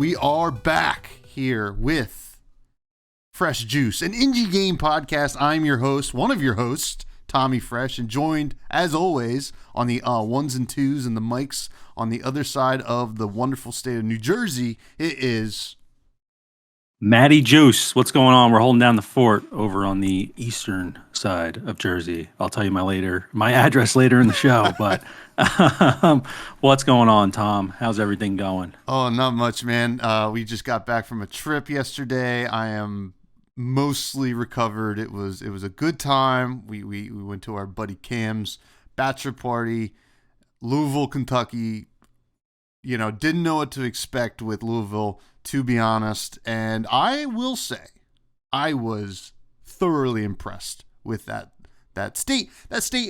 we are back here with Fresh Juice, an indie game podcast. I'm your host, one of your hosts, Tommy Fresh, and joined, as always, on the ones and twos and the mics on the other side of the wonderful state of New Jersey, it is Matty Juice. What's going on? We're holding down the fort over on the eastern side of Jersey. I'll tell you my address later in the show, but what's going on, Tom? How's everything going? Oh, not much, man. We just got back from a trip yesterday. I am mostly recovered. It was a good time. We went to our buddy Cam's bachelor party, Louisville, Kentucky. You know, didn't know what to expect with Louisville, to be honest. And I will say, I was thoroughly impressed with that state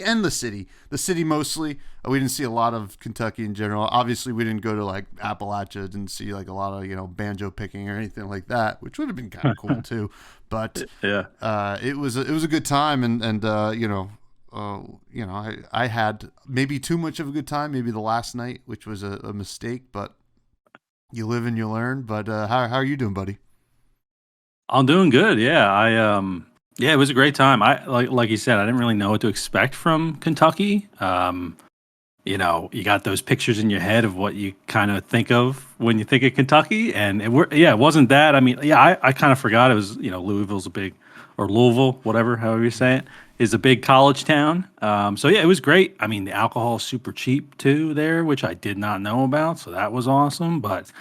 and the city. The city mostly. We didn't see a lot of Kentucky in general. Obviously, we didn't go to like Appalachia. Didn't see like a lot of banjo picking or anything like that, which would have been kind of cool too. But Yeah. it was a good time, and I had maybe too much of a good time. Maybe the last night, which was a mistake, but you live and you learn. But how are you doing, buddy? I'm doing good. Yeah. It was a great time. I like you said, I didn't really know what to expect from Kentucky. You got those pictures in your head of what you kind of think of when you think of Kentucky, and it wasn't that. I mean, yeah, I kind of forgot it was, Louisville's a big, or Louisville, whatever, however you say it, is a big college town. So yeah, it was great. I mean, the alcohol is super cheap too there, which I did not know about, so that was awesome. But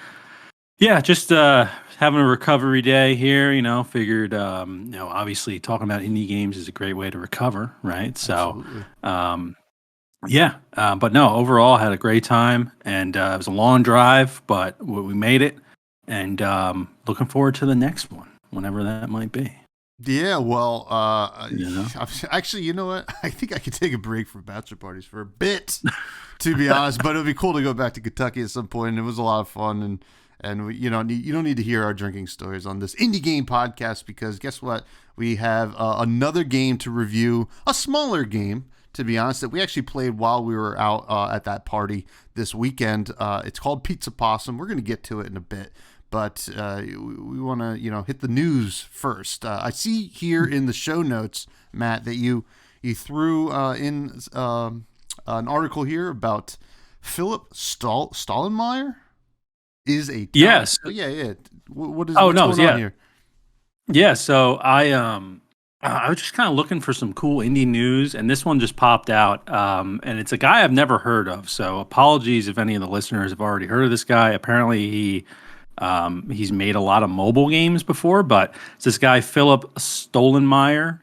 yeah, just having a recovery day here. Figured, obviously talking about indie games is a great way to recover, right? So. Absolutely. But no, overall I had a great time, and it was a long drive, but we made it, and looking forward to the next one, whenever that might be. Yeah, well, You know? actually, you know what? I think I could take a break from bachelor parties for a bit, to be honest. But it would be cool to go back to Kentucky at some point. And it was a lot of fun, and you don't need to hear our drinking stories on this indie game podcast, because guess what? We have another game to review, a smaller game, to be honest, that we actually played while we were out at that party this weekend. It's called Pizza Possum. We're going to get to it in a bit, but we want to, hit the news first. I see here in the show notes, Matt, that you threw in an article here about Philip Stollenmeyer is a Yes. yeah. What's Oh no, going on here? yeah. So I was just kind of looking for some cool indie news, and this one just popped out. And it's a guy I've never heard of. So apologies if any of the listeners have already heard of this guy. Apparently he's made a lot of mobile games before, but it's this guy Philip Stollenmeyer.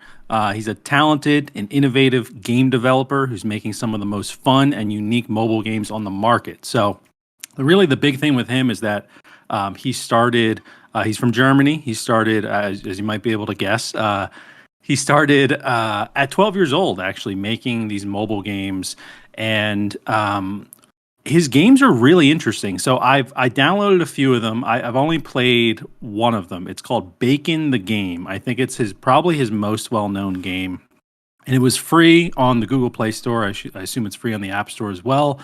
He's a talented and innovative game developer who's making some of the most fun and unique mobile games on the market. So really the big thing with him is that he started. He's from Germany. He started, as you might be able to guess. He started at 12 years old, actually, making these mobile games, and his games are really interesting. So I downloaded a few of them. I've only played one of them. It's called the Game. I think it's probably his most well-known game, and it was free on the Google Play Store. I assume it's free on the App Store as well.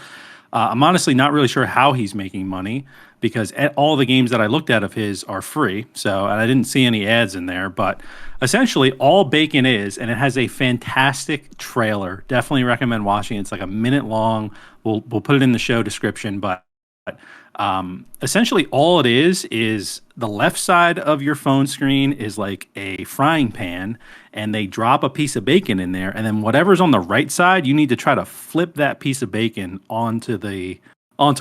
I'm honestly not really sure how he's making money, because all the games that I looked at of his are free. So, and I didn't see any ads in there, but essentially all Bacon is, and it has a fantastic trailer. Definitely recommend watching it. It's like a minute long. We'll put it in the show description, but essentially all it is the left side of your phone screen is like a frying pan, and they drop a piece of bacon in there, and then whatever's on the right side, you need to try to flip that piece of bacon onto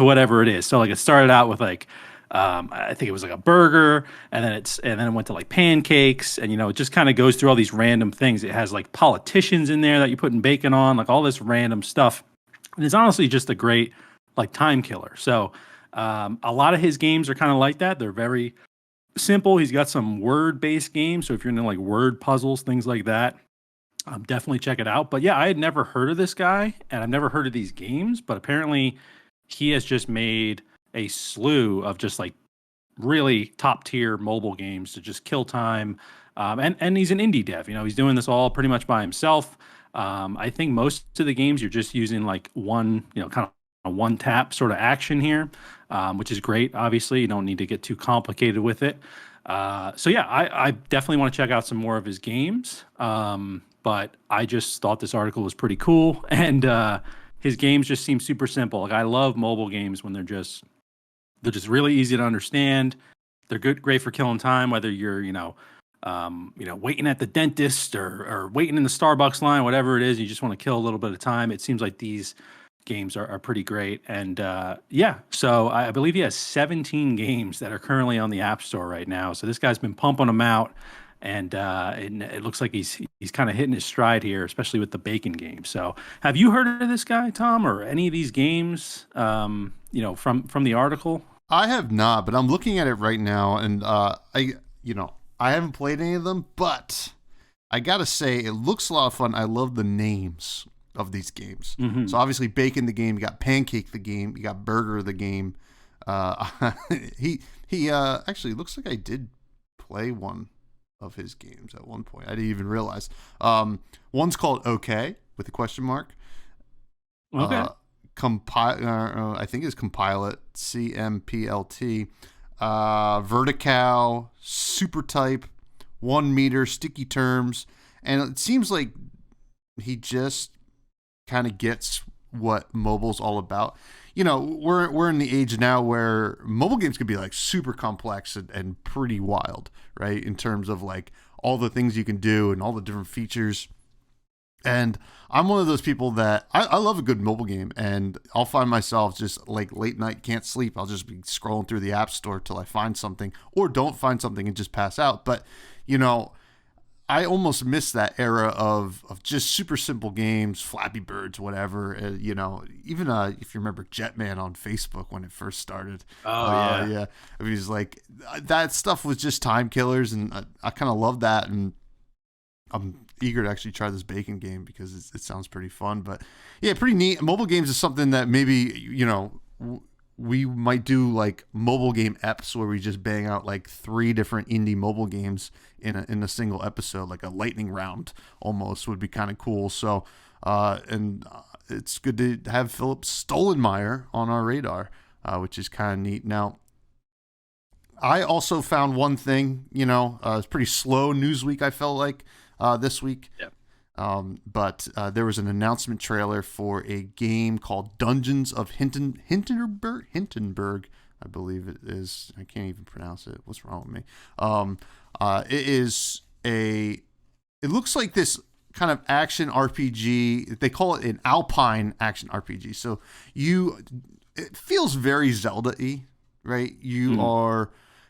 whatever it is. So like it started out with like I think it was like a burger, and then it went to like pancakes, and it just kind of goes through all these random things. It has like politicians in there that you're putting bacon on, like all this random stuff. And it's honestly just a great like time killer. So a lot of his games are kind of like that. They're very simple. He's got some word-based games, so if you're into like word puzzles, things like that, definitely check it out. But yeah, I had never heard of this guy, and I've never heard of these games, but apparently he has just made a slew of just like really top tier mobile games to just kill time. And he's an indie dev. He's doing this all pretty much by himself. I think most of the games you're just using like one, kind of a one tap sort of action here, which is great. Obviously, you don't need to get too complicated with it. So yeah, I definitely want to check out some more of his games. But I just thought this article was pretty cool, and his games just seem super simple. Like I love mobile games when they're just really easy to understand. They're great for killing time, whether you're waiting at the dentist or waiting in the Starbucks line, whatever it is. You just want to kill a little bit of time. It seems like these games are pretty great. And yeah, so I believe he has 17 games that are currently on the App Store right now. So this guy's been pumping them out, and it looks like he's kind of hitting his stride here, especially with the bacon game. So have you heard of this guy, Tom, or any of these games? From the article. I have not, but I'm looking at it right now, and I haven't played any of them, but I gotta say, it looks a lot of fun. I love the names of these games. Hmm. So obviously, Bacon the game, you got Pancake the game, you got Burger the game. He actually looks like I did play one of his games at one point. I didn't even realize. One's called OK with a question mark. Okay. I think it's Compile It, CMPLT. Vertical, Super Type, 1 meter, Sticky Terms, and it seems like he just kind of gets what mobile's all about. We're in the age now where mobile games can be like super complex and pretty wild, right? In terms of like all the things you can do and all the different features. And I'm one of those people that I love a good mobile game, and I'll find myself just like late night, can't sleep. I'll just be scrolling through the app store till I find something, or don't find something and just pass out. But I almost miss that era of just super simple games, Flappy Birds, whatever. Even if you remember Jetman on Facebook when it first started. Oh yeah. Yeah, it was like that stuff was just time killers, and I kind of love that. And I'm eager to actually try this bacon game because it sounds pretty fun. But yeah, pretty neat. Mobile games is something that maybe we might do like mobile game eps where we just bang out like 3 different indie mobile games in a single episode, like a lightning round almost would be kind of cool. So it's good to have Philip Stolenmeyer on our radar, which is kind of neat. Now, I also found one thing, it's pretty slow news week, I felt like, this week. Yeah. But there was an announcement trailer for a game called Dungeons of Hindenburg, I believe it is. I can't even pronounce it. What's wrong with me? It looks like this kind of action RPG. They call it an Alpine action RPG. So it feels very Zelda-y, right?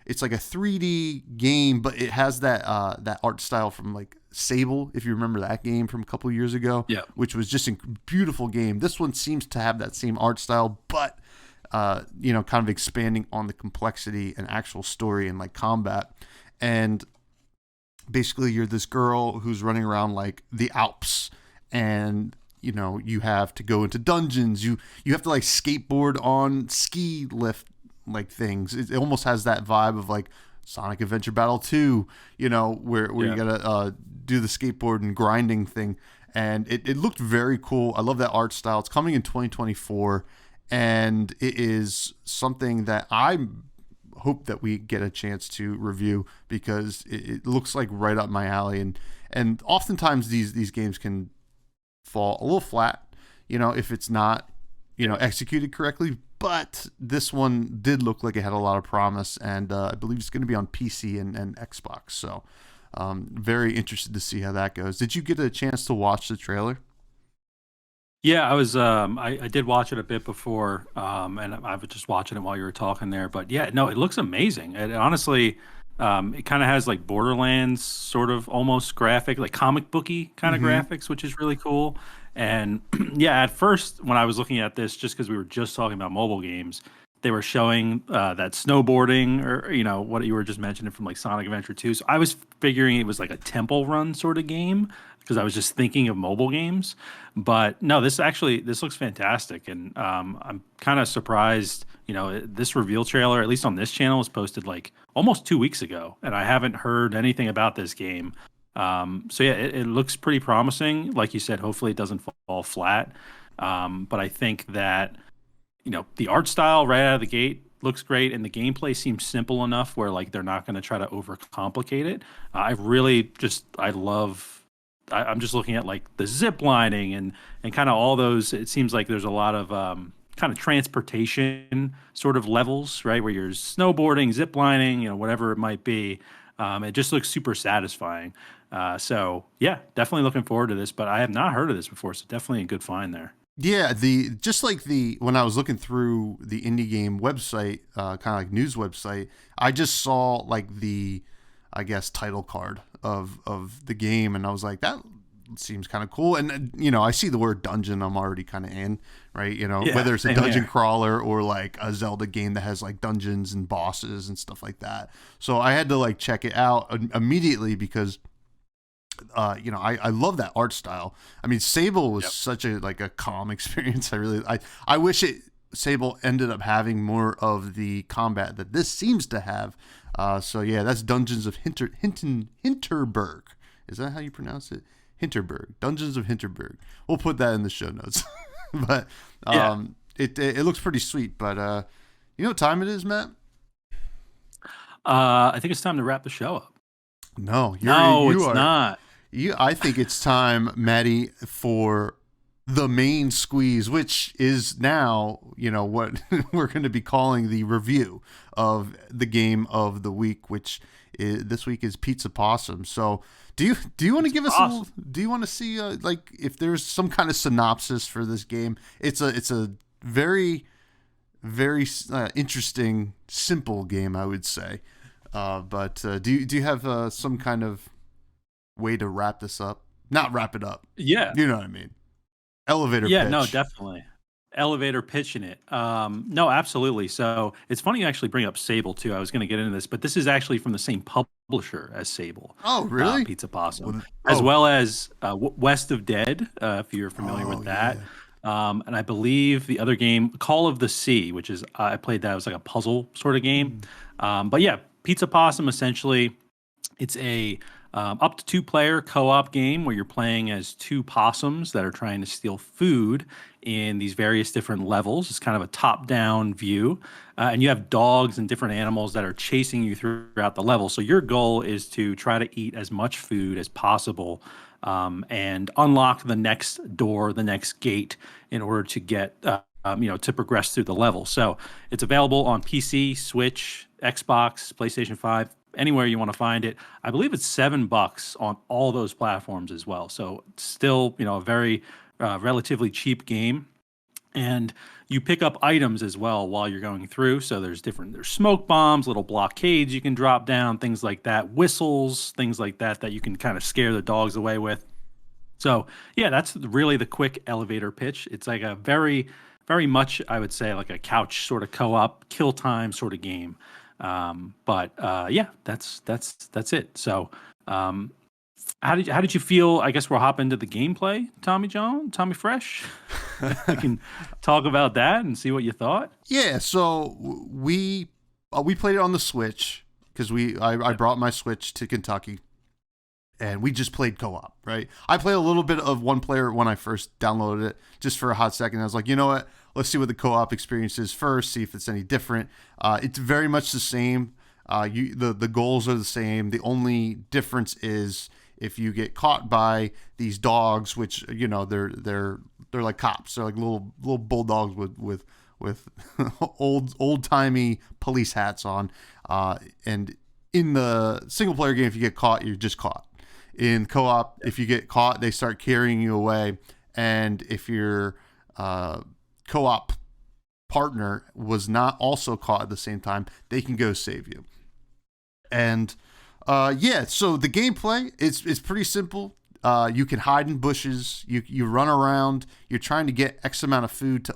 It's like a 3D game, but it has that art style from like Sable, if you remember that game from a couple years ago, Yeah. which was just a beautiful game. This one seems to have that same art style, but kind of expanding on the complexity and actual story and like combat. And basically, you're this girl who's running around like the Alps, and you have to go into dungeons. You have to like skateboard on ski lift like things. It almost has that vibe of like Sonic Adventure Battle 2, where you gotta do the skateboard and grinding thing. And it looked very cool. I love that art style. It's coming in 2024, and it is something that I hope that we get a chance to review because it looks like right up my alley. And oftentimes these games can fall a little flat, if it's not executed correctly. But this one did look like it had a lot of promise, and I believe it's going to be on PC and Xbox. So very interested to see how that goes. Did you get a chance to watch the trailer? Yeah, I was. I did watch it a bit before, and I was just watching it while you were talking there. But yeah, no, it looks amazing. And honestly, it kind of has like Borderlands sort of almost graphic, like comic booky kind of Mm-hmm. graphics, which is really cool. And yeah, at first when I was looking at this, just because we were just talking about mobile games, they were showing that snowboarding or what you were just mentioning from like Sonic Adventure 2. So I was figuring it was like a temple run sort of game because I was just thinking of mobile games. But no, this looks fantastic, and I'm kind of surprised. This reveal trailer, at least on this channel, was posted like almost 2 weeks ago, and I haven't heard anything about this game. So yeah, it looks pretty promising. Like you said, hopefully it doesn't fall flat. But I think that the art style right out of the gate looks great, and the gameplay seems simple enough where like they're not going to try to overcomplicate it. I really just I love. I'm just looking at like the zip lining and kind of all those. It seems like there's a lot of kind of transportation sort of levels, right, where you're snowboarding, zip lining, whatever it might be. It just looks super satisfying. So yeah, definitely looking forward to this. But I have not heard of this before, so definitely a good find there. Yeah, the just like the when I was looking through the indie game website, kind of like news website, I just saw like the, I guess, title card of the game, and I was like, that seems kind of cool. And I see the word dungeon, I'm already kind of in, right? Yeah, Whether it's a same dungeon here. crawler or like a Zelda game that has like dungeons and bosses and stuff like that. So I had to like check it out immediately because I love that art style. I mean, Sable was Yep. such a like a calm experience. I wish Sable ended up having more of the combat that this seems to have. So yeah, that's Dungeons of Hinterberg. Is that how you pronounce it? Hinterberg. Dungeons of Hinterberg. We'll put that in the show notes. But Yeah. it looks pretty sweet. But you know what time it is, Matt? I think it's time to wrap the show up. No, No, you it's are. not. I think it's time, Maddie, for the main squeeze, which is now, what we're going to be calling the review of the game of the week, which this week is Pizza Possum. So, do you want to It's give us a little? awesome. Do you want to see like if there's some kind of synopsis for this game? It's a very very interesting, simple game, I would say. But do you have some kind of way to wrap this up? Not wrap it up. Yeah. You know what I mean? Elevator Yeah, no, pitch. definitely. Elevator pitching it. No, absolutely. So it's funny you actually bring up Sable too. I was going to get into this, but this is actually from the same publisher as Sable, Oh, really? Pizza Possum, Well, as oh, well as West of Dead, if you're familiar oh with that. yeah. And I believe the other game, Call of the Sea, which is I played that. It was like a puzzle sort of game. Hmm. But yeah, Pizza Possum essentially it's a up to two-player co-op game where you're playing as two possums that are trying to steal food in these various different levels. It's kind of a top-down view, and you have dogs and different animals that are chasing you throughout the level. So your goal is to try to eat as much food as possible and unlock the next door, the next gate, in order to get to progress through the level. So it's available on PC, Switch, Xbox, PlayStation 5, anywhere you want to find it. I believe it's $7 on all those platforms as well. So it's still, a very relatively cheap game. And you pick up items as well while you're going through. So there's smoke bombs, little blockades you can drop down, things like that, whistles, things like that that you can kind of scare the dogs away with. So yeah, that's really the quick elevator pitch. It's like a very, very much I would say like a couch sort of co-op kill time sort of game. But yeah, that's it. So um, how did you feel? I guess we'll hop into the gameplay, Tommy Fresh. We can talk about that and see what you thought. Yeah. So we played it on the Switch because I Yep. brought my Switch to Kentucky and we just played co-op, right? I played a little bit of one player when I first downloaded it, just for a hot second. I was like, you know what? Let's see what the co-op experience is first, see if it's any different. It's very much the same. The goals are the same. The only difference is if you get caught by these dogs, which they're like cops. They're like little bulldogs with old timey police hats on. And in the single player game, if you get caught, you're just caught. In co-op, if you get caught, they start carrying you away, and if your co-op partner was not also caught at the same time, they can go save you. And yeah, so the gameplay is pretty simple. You can hide in bushes. You run around. You're trying to get X amount of food to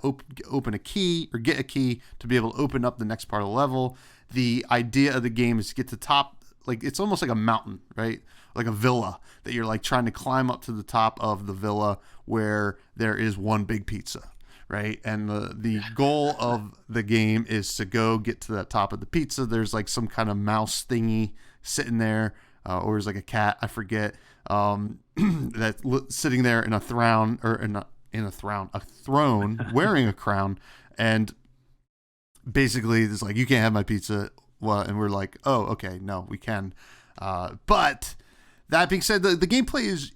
open a key or get a key to be able to open up the next part of the level. The idea of the game is to get to the top. Like it's almost like a mountain, right? Like a villa that you're like trying to climb up to the top of the villa where there is one big pizza, right? And the goal of the game is to go get to the top of the pizza. There's like some kind of mouse thingy sitting there, or there's like a cat, I forget, that's sitting there in a throne or in a throne, wearing a crown, and basically it's like, you can't have my pizza. Well, and we're like, oh, okay, no, we can. But that being said, the gameplay is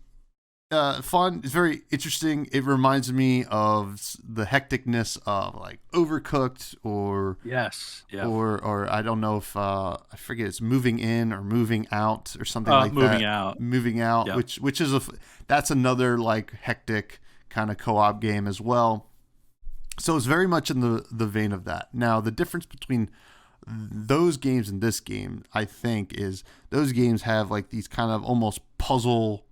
fun. It's very interesting. It reminds me of the hecticness of like Overcooked, Yes. Yeah. or I don't know if I forget, it's Moving In or Moving Out or something like Moving that. out. Moving Out, Yeah. which is that's another like hectic kind of co-op game as well. So it's very much in the vein of that. Now, the difference between those games and this game, I think, is those games have like these kind of almost puzzle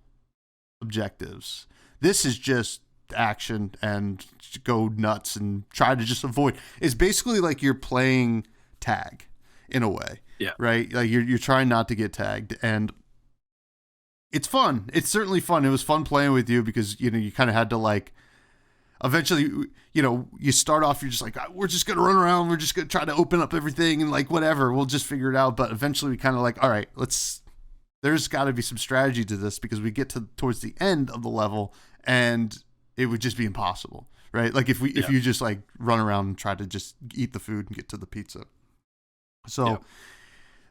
objectives. This is just action and go nuts and try to just avoid. It's basically like you're playing tag in a way, Yeah. right? Like you're trying not to get tagged, and it's fun. It's certainly fun. It was fun playing with you because you kind of had to like. Eventually, you start off, you're just like, we're just going to run around. We're just going to try to open up everything and like, whatever, we'll just figure it out. But eventually we kind of like, all right, there's got to be some strategy to this, because we get towards the end of the level and it would just be impossible, right? Like if you just like run around and try to just eat the food and get to the pizza. So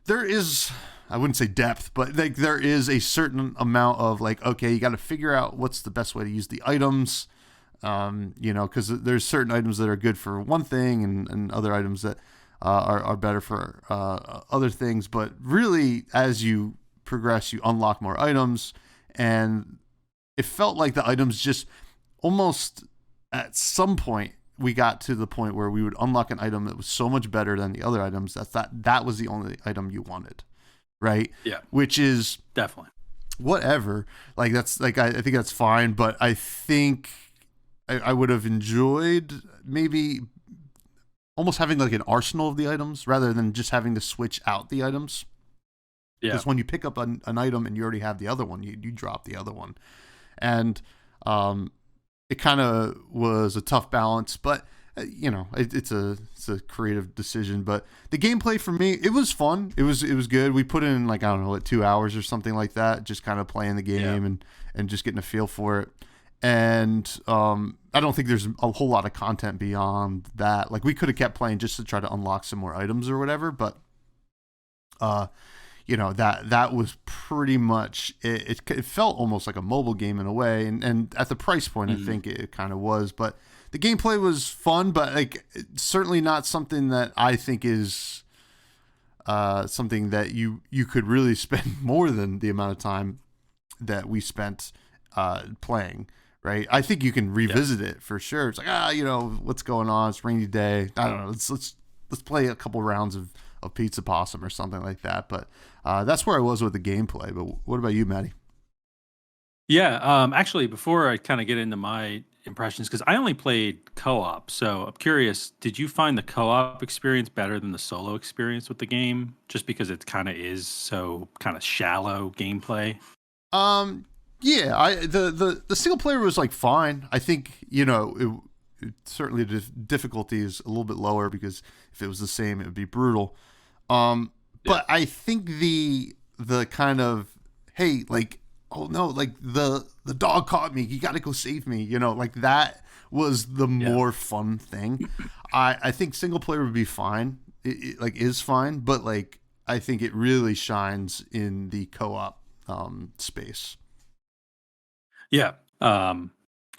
there is, I wouldn't say depth, but like there is a certain amount of like, okay, you got to figure out what's the best way to use the items. Because there's certain items that are good for one thing and other items that are better for other things. But really, as you progress, you unlock more items, and it felt like the items just almost at some point we got to the point where we would unlock an item that was so much better than the other items that was the only item you wanted, right? Yeah. Which is Definitely. whatever. Like that's like I think that's fine, but I think I would have enjoyed maybe almost having like an arsenal of the items rather than just having to switch out the items. Yeah. Because when you pick up an item and you already have the other one, you drop the other one. And it kind of was a tough balance, but it's a creative decision. But the gameplay for me, it was fun. It was good. We put in like, I don't know, like 2 hours or something like that, just kind of playing the game and just getting a feel for it. And I don't think there's a whole lot of content beyond that. Like we could have kept playing just to try to unlock some more items or whatever, but that was pretty much it. It felt almost like a mobile game in a way, and at the price point, I think it kind of was. But the gameplay was fun, but like certainly not something that I think is something that you could really spend more than the amount of time that we spent playing. Right, I think you can revisit it for sure. It's like what's going on? It's a rainy day. I don't know. Let's play a couple rounds of Pizza Possum or something like that. But that's where I was with the gameplay. But what about you, Matty? Yeah. Actually, before I kind of get into my impressions, because I only played co-op, so I'm curious. Did you find the co-op experience better than the solo experience with the game? Just because it kind of is so kind of shallow gameplay. Yeah, the single player was like fine. I think it certainly the difficulty is a little bit lower because if it was the same, it would be brutal. But I think the kind of, hey, like, oh no, like the dog caught me, you got to go save me, like that was the more fun thing. I think single player would be fine. It like is fine, but like I think it really shines in the co-op space. Yeah.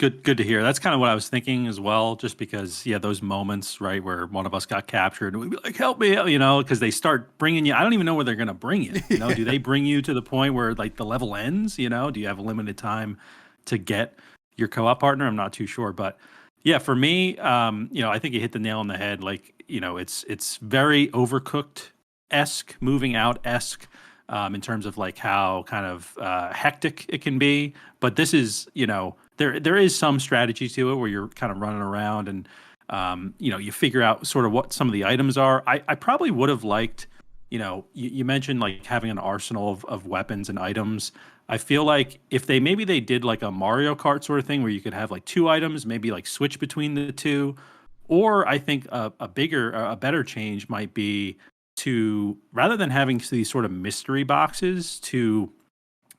Good to hear. That's kind of what I was thinking as well, just because, those moments, right, where one of us got captured and we'd be like, help me, because they start bringing you. I don't even know where they're going to bring you. Do they bring you to the point where like the level ends? Do you have a limited time to get your co-op partner? I'm not too sure. But yeah, for me, I think you hit the nail on the head. Like, it's very Overcooked-esque, Moving Out-esque. In terms of like how kind of hectic it can be, but this is there is some strategy to it where you're kind of running around and you figure out sort of what some of the items are. I probably would have liked you mentioned like having an arsenal of weapons and items. I feel like if maybe they did like a Mario Kart sort of thing where you could have like two items, maybe like switch between the two, or I think a better change might be to, rather than having these sort of mystery boxes, to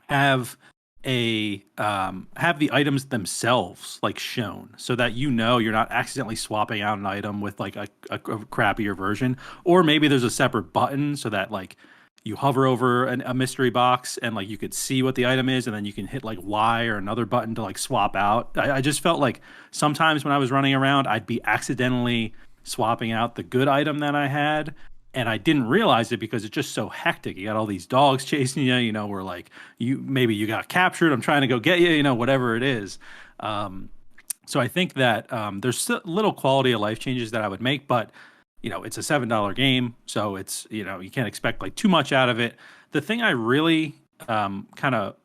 have have the items themselves like shown so that you're not accidentally swapping out an item with like a crappier version, or maybe there's a separate button so that like you hover over a mystery box and like you could see what the item is, and then you can hit like Y or another button to like swap out. I just felt like sometimes when I was running around, I'd be accidentally swapping out the good item that I had, and I didn't realize it because it's just so hectic. You got all these dogs chasing you, where like you got captured. I'm trying to go get you, whatever it is. Um, so I think that there's still little quality of life changes that I would make, but it's a $7 game, so it's you can't expect like too much out of it. The thing I really kind of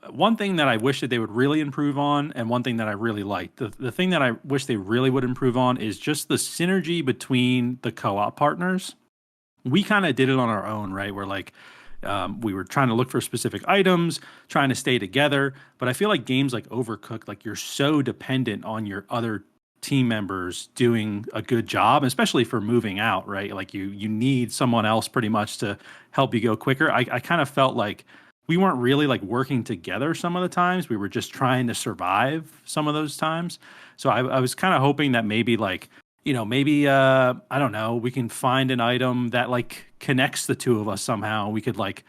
one thing that I wish that they would really improve on, and one thing that I really like, the thing that I wish they really would improve on is just the synergy between the co-op partners. We kind of did it on our own, right? We're like, we were trying to look for specific items, trying to stay together. But I feel like games like Overcooked, like you're so dependent on your other team members doing a good job, especially for moving out, right? Like you need someone else pretty much to help you go quicker. I kind of felt like we weren't really like working together some of the times. We were just trying to survive some of those times. So I was kind of hoping that maybe like, maybe I don't know, we can find an item that like connects the two of us somehow. We could like,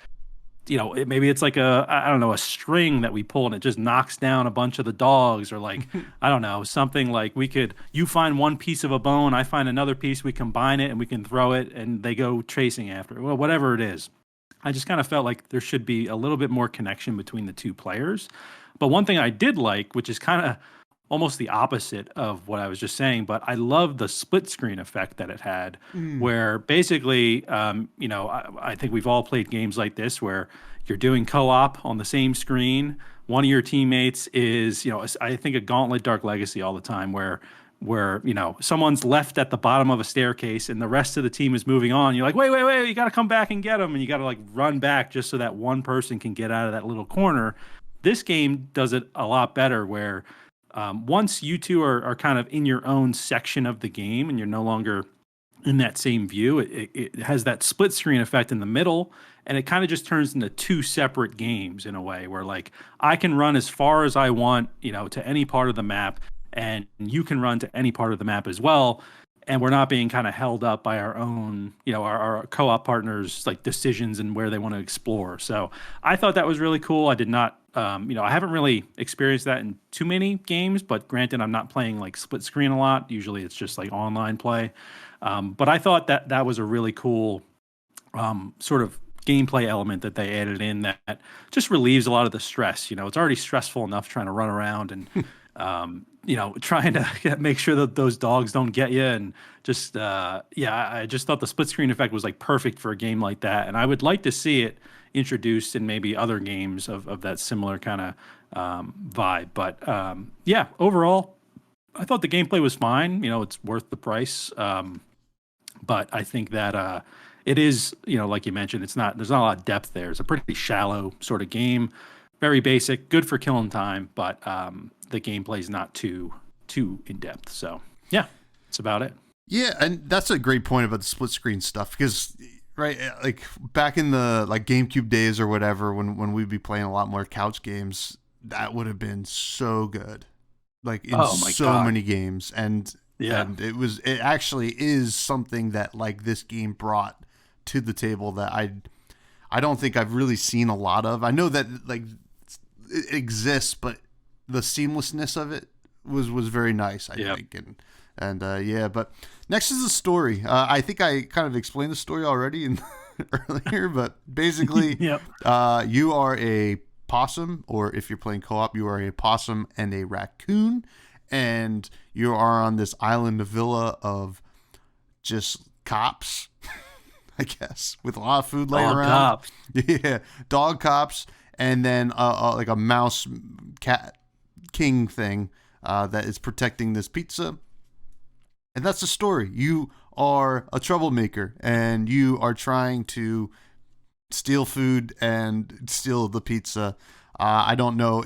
maybe it's like I don't know, a string that we pull and it just knocks down a bunch of the dogs, or like, I don't know, something like you find one piece of a bone, I find another piece, we combine it and we can throw it and they go chasing after it. Well, whatever it is. I just kind of felt like there should be a little bit more connection between the two players. But one thing I did like, which is kind of almost the opposite of what I was just saying, but I love the split screen effect that it had, Mm. where basically, I think we've all played games like this where you're doing co-op on the same screen. One of your teammates is, I think a Gauntlet Dark Legacy all the time, where someone's left at the bottom of a staircase and the rest of the team is moving on. You're like, wait, you got to come back and get them, and you got to like run back just so that one person can get out of that little corner. This game does it a lot better, where once you two are kind of in your own section of the game and you're no longer in that same view, it has that split screen effect in the middle, and it kind of just turns into two separate games in a way, where like I can run as far as I want, to any part of the map, and you can run to any part of the map as well, and we're not being kind of held up by our own, our co-op partners like decisions and where they want to explore. So I thought that was really cool. I did not, I haven't really experienced that in too many games, but granted, I'm not playing like split screen a lot. Usually it's just like online play. But I thought that that was a really cool sort of gameplay element that they added in that just relieves a lot of the stress. It's already stressful enough trying to run around and trying to make sure that those dogs don't get you. And just, I just thought the split screen effect was like perfect for a game like that. And I would like to see it introduced in maybe other games of that similar kind of vibe. But overall, I thought the gameplay was fine. It's worth the price. But I think that it is, like you mentioned, there's not a lot of depth there. It's a pretty shallow sort of game, very basic, good for killing time, but the gameplay is not too in depth. So yeah, that's about it. Yeah, and that's a great point about the split screen stuff, because right, like back in the like GameCube days or whatever, when we'd be playing a lot more couch games, that would have been so good, like in Oh my so God. many games. And Yeah. it actually is something that like this game brought to the table that I don't think I've really seen a lot of. I know that like it exists, but the seamlessness of it was very nice, I think. And but next is the story. I think I kind of explained the story already earlier, but basically, Yep. you are a possum, or if you're playing co-op, you are a possum and a raccoon, and you are on this island villa of just cops, I guess, with a lot of food laying Oh, around. cops. Yeah, dog cops, and then like a mouse cat king thing that is protecting this pizza. And that's the story. You are a troublemaker, and you are trying to steal food and steal the pizza. I don't know.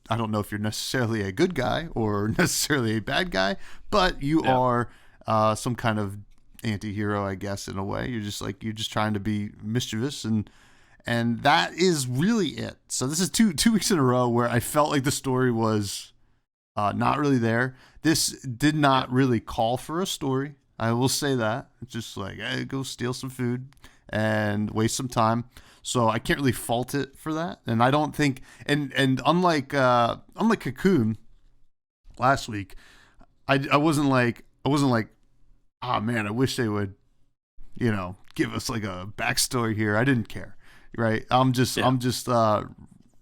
I don't know if you're necessarily a good guy or necessarily a bad guy, but you are some kind of anti-hero, I guess, in a way. You're just trying to be mischievous, and that is really it. So this is two weeks in a row where I felt like the story was not really there. This did Yeah. not really call for a story. I will say that. It's just like, hey, go steal some food and waste some time. So I can't really fault it for that. And I don't think, and unlike Cocoon last week, I wasn't like, oh man, I wish they would, give us like a backstory here. I didn't care, right? Yeah. I'm just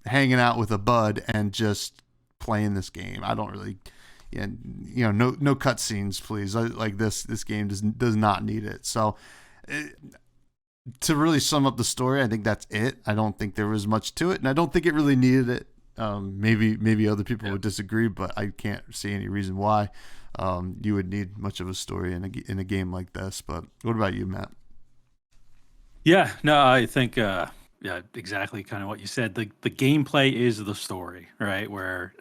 hanging out with a bud and just playing this game. I don't really, yeah, no cutscenes, please. Like this game does not need it. So, to really sum up the story, I think that's it. I don't think there was much to it, and I don't think it really needed it. Maybe other people Yeah. would disagree, but I can't see any reason why you would need much of a story in a game like this. But what about you, Matt? Yeah, no, I think yeah, exactly kind of what you said. The gameplay is the story, right? Where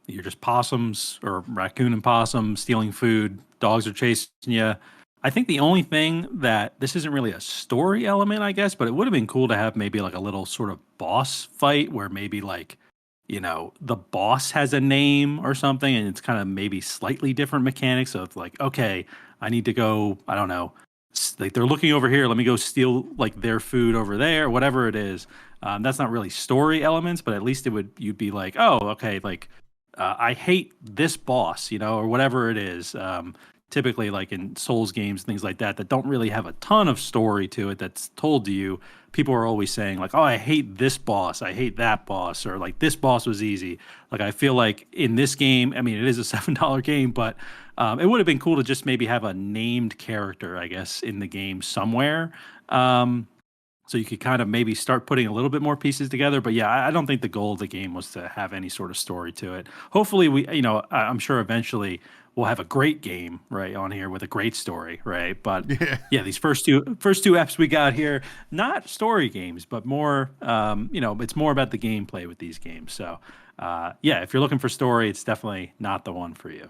you're just possums or raccoon and possum stealing food, dogs are chasing you. I think the only thing that this isn't really a story element, I guess, but it would have been cool to have maybe like a little sort of boss fight where maybe like, the boss has a name or something and it's kind of maybe slightly different mechanics. So it's like, okay, I need to go, I don't know, like they're looking over here, let me go steal like their food over there, whatever it is. That's not really story elements, but at least you'd be like, oh, okay, like I hate this boss, or whatever it is. Typically, like in Souls games, things like that don't really have a ton of story to it that's told to you. People are always saying like, oh, I hate this boss, I hate that boss, or like this boss was easy. Like I feel like in this game, I mean, it is a $7 game, but it would have been cool to just maybe have a named character, I guess, in the game somewhere. Um, so you could kind of maybe start putting a little bit more pieces together. But yeah, I don't think the goal of the game was to have any sort of story to it. Hopefully, I'm sure eventually we'll have a great game right on here with a great story, right? But Yeah. yeah, these first two apps we got here, not story games, but more, it's more about the gameplay with these games. So yeah, if you're looking for story, it's definitely not the one for you.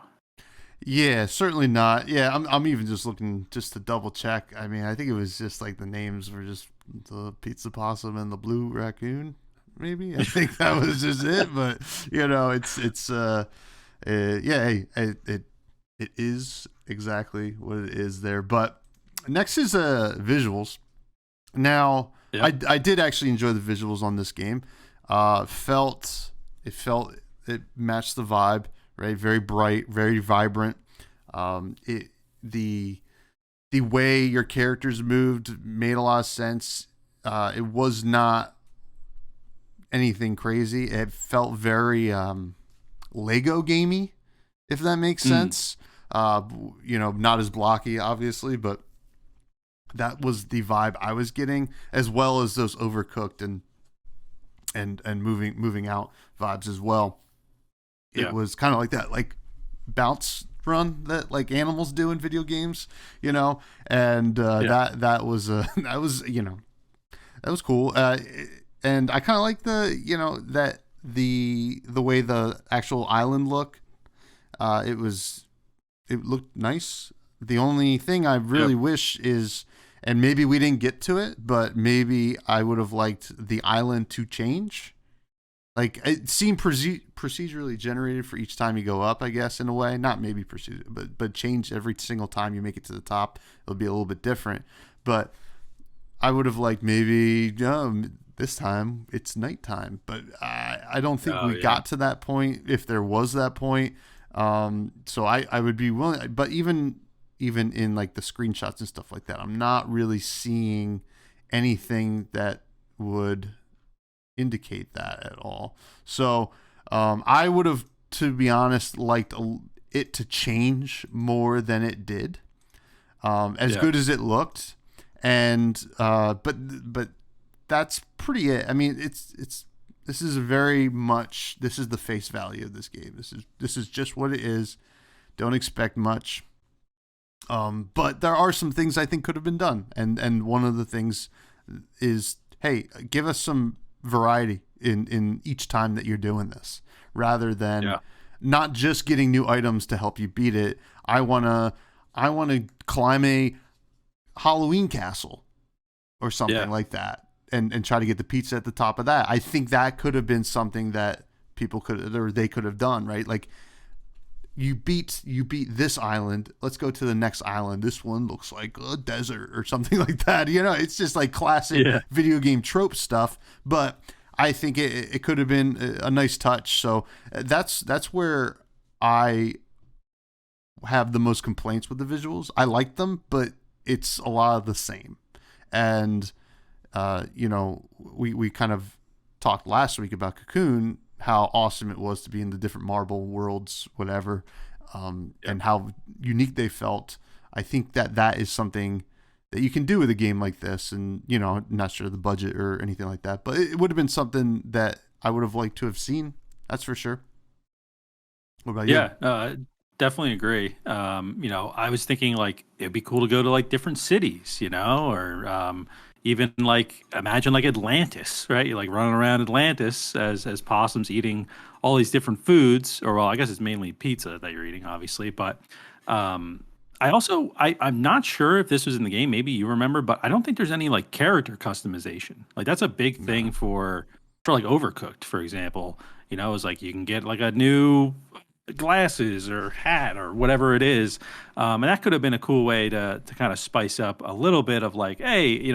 Yeah, certainly not. Yeah, I'm even just looking just to double check. I mean, I think it was just like the names were just the pizza possum and the blue raccoon. Maybe I think that was just it. But yeah, hey, it is exactly what it is there. But next is visuals. Now, Yeah, I did actually enjoy the visuals on this game. Felt it matched the vibe, right? Very bright, very vibrant. It the way your characters moved made a lot of sense. It was not anything crazy. It felt very Lego gamey, if that makes mm, sense. Not as blocky, obviously, but that was the vibe I was getting, as well as those overcooked and moving out vibes as well. It yeah, was kind of like that, like bounce run that like animals do in video games, and yeah, that was that was cool. And I kind of like that the way the actual island looked. It looked nice. The only thing I yeah, really wish is, and maybe we didn't get to it, but maybe I would have liked the island to change. Like it seemed procedurally generated for each time you go up, I guess, in a way. Not maybe procedure, but change every single time you make it to the top. It'll be a little bit different. But I would have liked maybe this time it's nighttime, but I don't think oh we yeah, got to that point. If there was that point, so I would be willing. But even in like the screenshots and stuff like that, I'm not really seeing anything that would indicate that at all. So I would have, to be honest, liked it to change more than it did. As yeah, good as it looked, and but that's pretty it. I mean, it's this is very much this is the face value of this game. This is just what it is. Don't expect much. But there are some things I think could have been done, and one of the things is, hey, give us some variety in each time that you're doing this, rather than yeah, not just getting new items to help you beat it. I wanna climb a Halloween castle or yeah, something like that. and try to get the pizza at the top of that. I think that could have been something that people could, or they could have done, right? Like, you beat this island. Let's go to the next island. This one looks like a desert or something like that. It's just like classic Yeah. video game trope stuff. But I think it could have been a nice touch. So that's where I have the most complaints with the visuals. I like them, but it's a lot of the same. And we kind of talked last week about Cocoon, how awesome it was to be in the different Marvel worlds, whatever, and how unique they felt. I think that is something that you can do with a game like this, and not sure the budget or anything like that, but it would have been something that I would have liked to have seen. That's for sure. What about you? Yeah, definitely agree. I was thinking like it'd be cool to go to like different cities, or even like imagine like Atlantis, right? You're like running around Atlantis as possums eating all these different foods, or well, I guess it's mainly pizza that you're eating, obviously. But I'm not sure if this was in the game. Maybe you remember, but I don't think there's any like character customization. Like that's a big thing No. for like Overcooked, for example. It's like you can get like a new glasses or hat or whatever it is, and that could have been a cool way to kind of spice up a little bit of like, hey,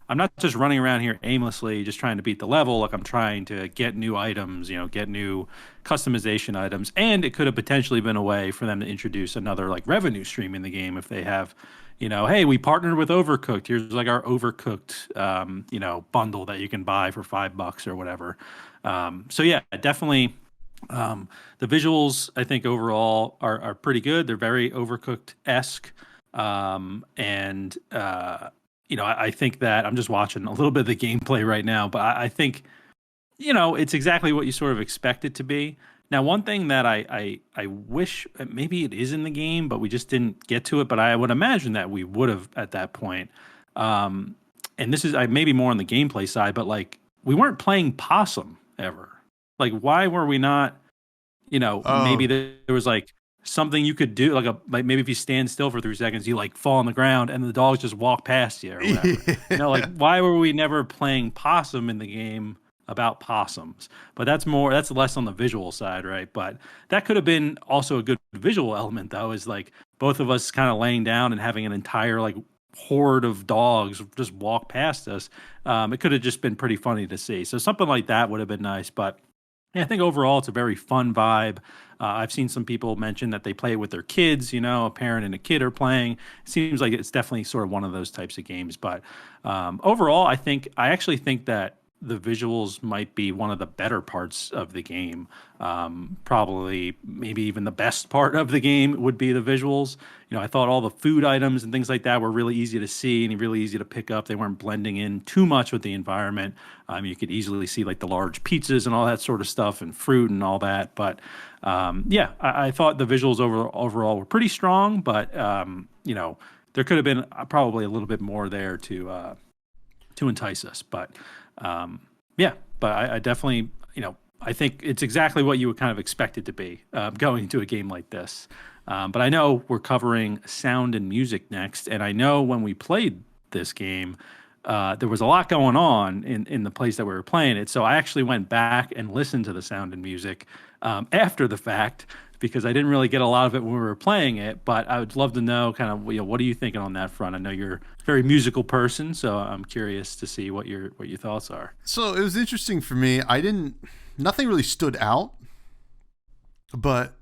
I'm not just running around here aimlessly just trying to beat the level. Like I'm trying to get new items, get new customization items, and it could have potentially been a way for them to introduce another like revenue stream in the game if they have. Hey, we partnered with Overcooked. Here's like our Overcooked, bundle that you can buy for $5 or whatever. So yeah, definitely. The visuals, I think, overall are pretty good. They're very Overcooked esque, and I think that I'm just watching a little bit of the gameplay right now, but I think it's exactly what you sort of expect it to be. Now, one thing that I wish maybe it is in the game, but we just didn't get to it. But I would imagine that we would have at that point. And this is maybe more on the gameplay side, but like we weren't playing possum ever. Like, why were we not? Maybe Oh, there was like something you could do, like maybe if you stand still for 3 seconds, you like fall on the ground and the dogs just walk past you or whatever. Like yeah. why were we never playing possum in the game about possums? But that's less on the visual side, right? But that could have been also a good visual element, though, is like both of us kind of laying down and having an entire like horde of dogs just walk past us. It could have just been pretty funny to see. So something like that would have been nice, but. Yeah, I think overall it's a very fun vibe. I've seen some people mention that they play it with their kids. A parent and a kid are playing. It seems like it's definitely sort of one of those types of games. But overall, I actually think that the visuals might be one of the better parts of the game. Probably, maybe even the best part of the game would be the visuals. I thought all the food items and things like that were really easy to see and really easy to pick up. They weren't blending in too much with the environment. You could easily see like the large pizzas and all that sort of stuff and fruit and all that. But yeah, I thought the visuals overall were pretty strong, but there could have been probably a little bit more there to entice us. But yeah, but I definitely, I think it's exactly what you would kind of expect it to be going into a game like this. But I know we're covering sound and music next, and I know when we played this game, there was a lot going on in the place that we were playing it. So I actually went back and listened to the sound and music after the fact because I didn't really get a lot of it when we were playing it. But I would love to know kind of what are you thinking on that front? I know you're a very musical person, so I'm curious to see what your thoughts are. So it was interesting for me. Nothing really stood out, but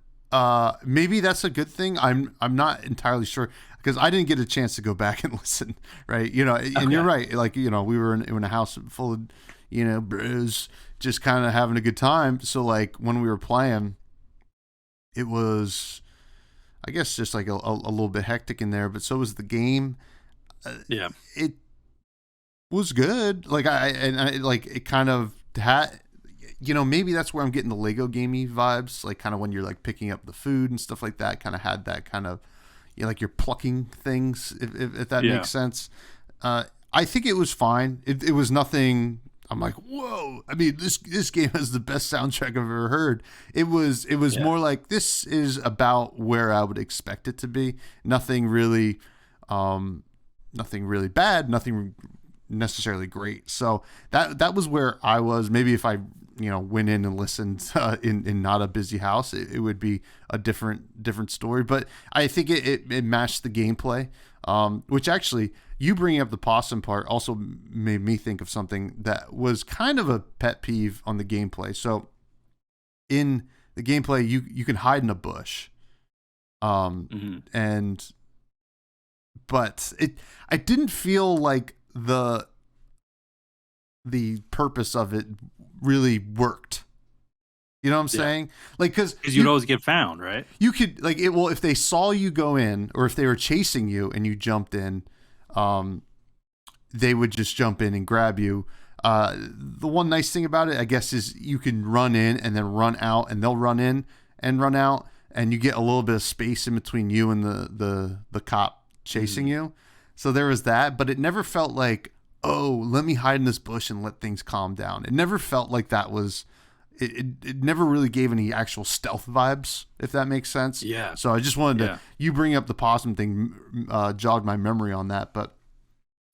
maybe that's a good thing. I'm not entirely sure because I didn't get a chance to go back and listen, right? And you're Okay. right. Like, we were in a house full of, bros, just kind of having a good time. So like when we were playing, it was, I guess, just like a little bit hectic in there, but so was the game. Yeah. It was good. Like I like it kind of had, maybe that's where I'm getting the Lego gamey vibes. Like kind of when you're like picking up the food and stuff like that, kind of had that kind of, like you're plucking things, if that Yeah. makes sense. I think it was fine. It was nothing. I'm like, whoa! I mean, this game has the best soundtrack I've ever heard. It was Yeah. more like this is about where I would expect it to be. Nothing really, nothing really bad. Nothing necessarily great. So that was where I was. Maybe if I went in and listened in not a busy house, it would be a different story. But I think it matched the gameplay, which actually you bringing up the possum part also made me think of something that was kind of a pet peeve on the gameplay. So in the gameplay, you can hide in a bush, and but I didn't feel like the purpose of it really worked. You know what I'm saying? Like, because you'd always get found, right? You could like it. Well, if they saw you go in, or if they were chasing you and you jumped in, they would just jump in and grab you. The one nice thing about it, I guess, is you can run in and then run out, and they'll run in and run out, and you get a little bit of space in between you and the cop chasing you. So there was that, but it never felt like, oh, let me hide in this bush and let things calm down. It never felt like that was. It never really gave any actual stealth vibes, if that makes sense. Yeah. So I just wanted to, you bring up the possum thing, jogged my memory on that. But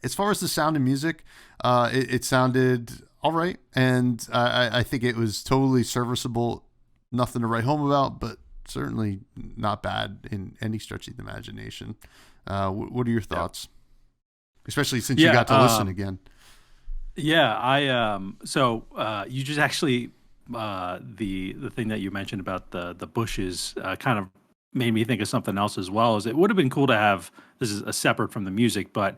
as far as the sound and music, it sounded all right. And I think it was totally serviceable. Nothing to write home about, but certainly not bad in any stretch of the imagination. What are your thoughts? Especially since you got to listen again. Yeah, you just actually the thing that you mentioned about the bushes kind of made me think of something else as well. Is it would have been cool to have, this is a separate from the music, but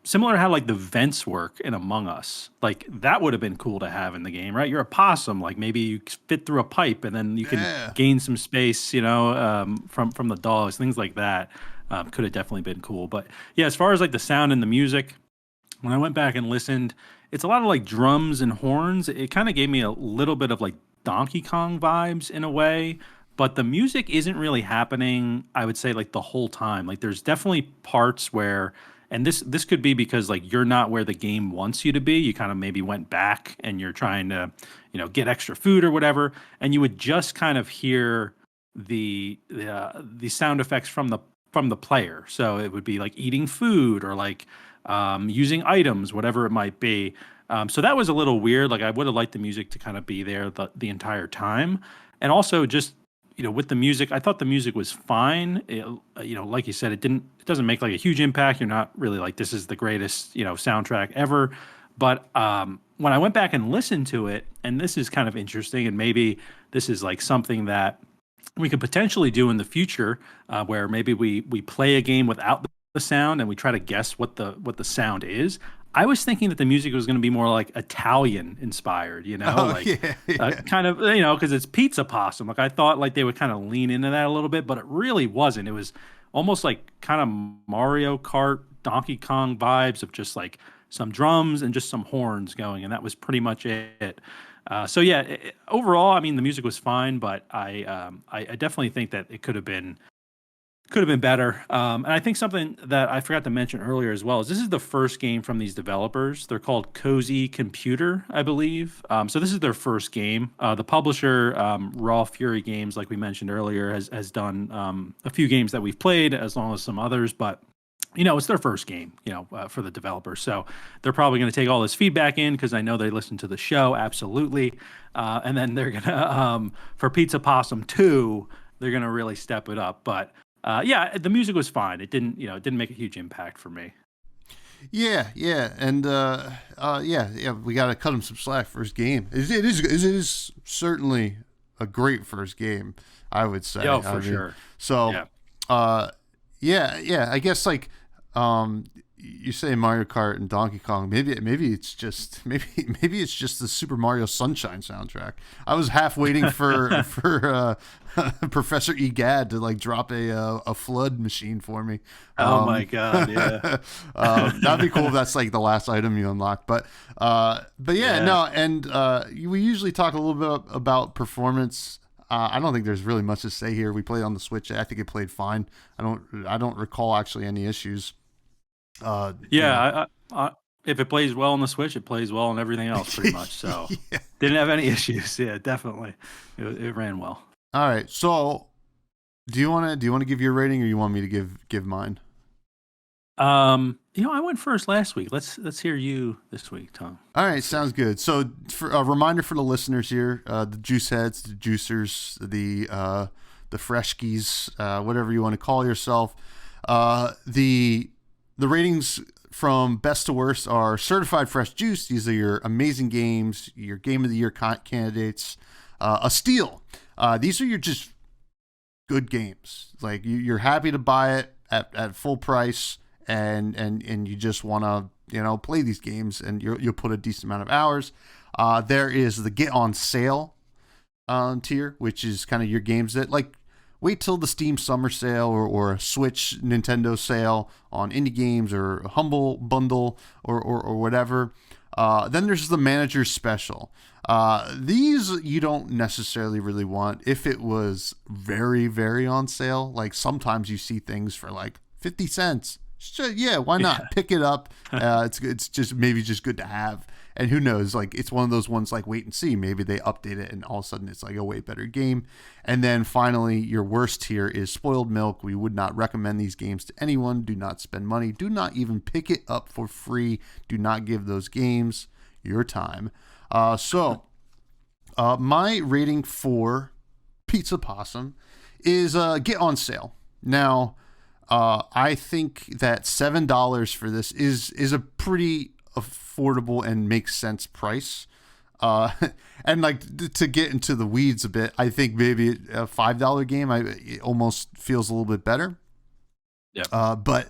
similar to how like the vents work in Among Us, like that would have been cool to have in the game, right? You're a possum, like maybe you fit through a pipe and then you can gain some space, from the dogs, things like that. Could have definitely been cool. But yeah, as far as like the sound and the music, when I went back and listened, it's a lot of like drums and horns. It kind of gave me a little bit of like Donkey Kong vibes in a way, but the music isn't really happening, I would say, like the whole time. Like there's definitely parts where, and this could be because like you're not where the game wants you to be. You kind of maybe went back and you're trying to, get extra food or whatever, and you would just kind of hear the sound effects from the player. So it would be like eating food or like using items, whatever it might be. So that was a little weird. Like I would have liked the music to kind of be there the entire time. And also just, with the music, I thought the music was fine. Like you said, it doesn't make like a huge impact. You're not really like, this is the greatest, soundtrack ever. But when I went back and listened to it, and this is kind of interesting, and maybe this is like something that we could potentially do in the future, where maybe we play a game without the sound and we try to guess what the sound is. I was thinking that the music was going to be more like Italian inspired, kind of, because it's Pizza Possum. Like I thought like they would kind of lean into that a little bit, but it really wasn't. It was almost like kind of Mario Kart, Donkey Kong vibes of just like some drums and just some horns going, and that was pretty much it. Overall, I mean, the music was fine, but I definitely think that it could have been better. And I think something that I forgot to mention earlier as well is this is the first game from these developers. They're called Cozy Computer, I believe. So this is their first game. The publisher, Raw Fury Games, like we mentioned earlier, has done a few games that we've played, as long as some others, but it's their first game, for the developers. So they're probably going to take all this feedback in because I know they listen to the show, absolutely. And then they're going to, for Pizza Possum 2, they're going to really step it up. But the music was fine. It didn't make a huge impact for me. Yeah, and we got to cut him some slack for his game. It is certainly a great first game, I would say. Oh, for sure. So, I guess like you say Mario Kart and Donkey Kong. Maybe it's just the Super Mario Sunshine soundtrack. I was half waiting for Professor Egad to like drop a flood machine for me. Oh my god, yeah. That'd be cool if that's like the last item you unlock. But no. And we usually talk a little bit about performance. I don't think there's really much to say here. We played on the Switch. I think it played fine. I don't recall actually any issues. If it plays well on the Switch, it plays well on everything else, pretty much. So didn't have any issues. Yeah, definitely, it ran well. All right. So, do you want to give your rating, or you want me to give mine? I went first last week. Let's hear you this week, Tom. All right, Let's see. sounds good. So, for a reminder for the listeners here, the juice heads, the juicers, the freshkies, whatever you want to call yourself. The ratings from best to worst are certified fresh juice. These are your amazing games, your game of the year candidates. A steal. These are your just good games. Like you're happy to buy it at full price, and you just want to play these games, and you'll put a decent amount of hours. There is the get on sale tier, which is kind of your games that like wait till the Steam summer sale or a Switch Nintendo sale on indie games or a Humble bundle or whatever. Then there's the manager's special. These you don't necessarily really want if it was very, very on sale. Like sometimes you see things for like 50 cents. So, yeah, why not? Pick it up. It's just maybe just good to have. And who knows? Like it's one of those ones like wait and see. Maybe they update it and all of a sudden it's like a way better game. And then finally, your worst tier is spoiled milk. We would not recommend these games to anyone. Do not spend money. Do not even pick it up for free. Do not give those games your time. My rating for Pizza Possum is get on sale. Now, I think that $7 for this is a pretty affordable and makes sense price. And like to get into the weeds a bit, I think maybe a $5 game it almost feels a little bit better. Yeah. But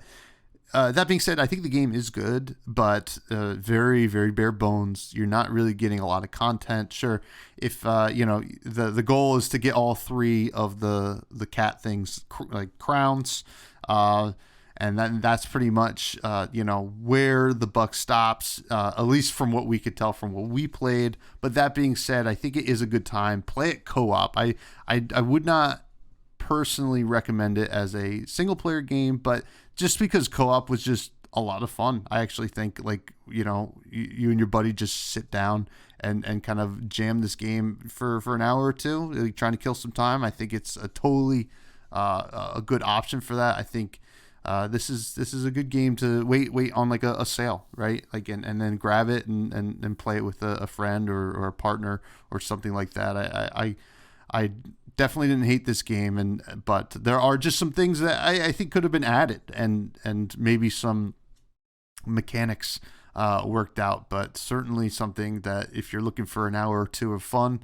that being said, I think the game is good, but very, very bare bones. You're not really getting a lot of content. Sure, if the goal is to get all three of the cat things like crowns, and that's pretty much where the buck stops. At least from what we could tell from what we played. But that being said, I think it is a good time. Play it co-op. I would not personally recommend it as a single player game, but just because co-op was just a lot of fun. I actually think like you and your buddy just sit down and kind of jam this game for an hour or two, like trying to kill some time. I think it's a totally a good option for that. I think this is a good game to wait on like a sale, right? Like and then grab it and play it with a friend or a partner or something like that. I definitely didn't hate this game, but there are just some things that I think could have been added and maybe some mechanics worked out, but certainly something that if you're looking for an hour or two of fun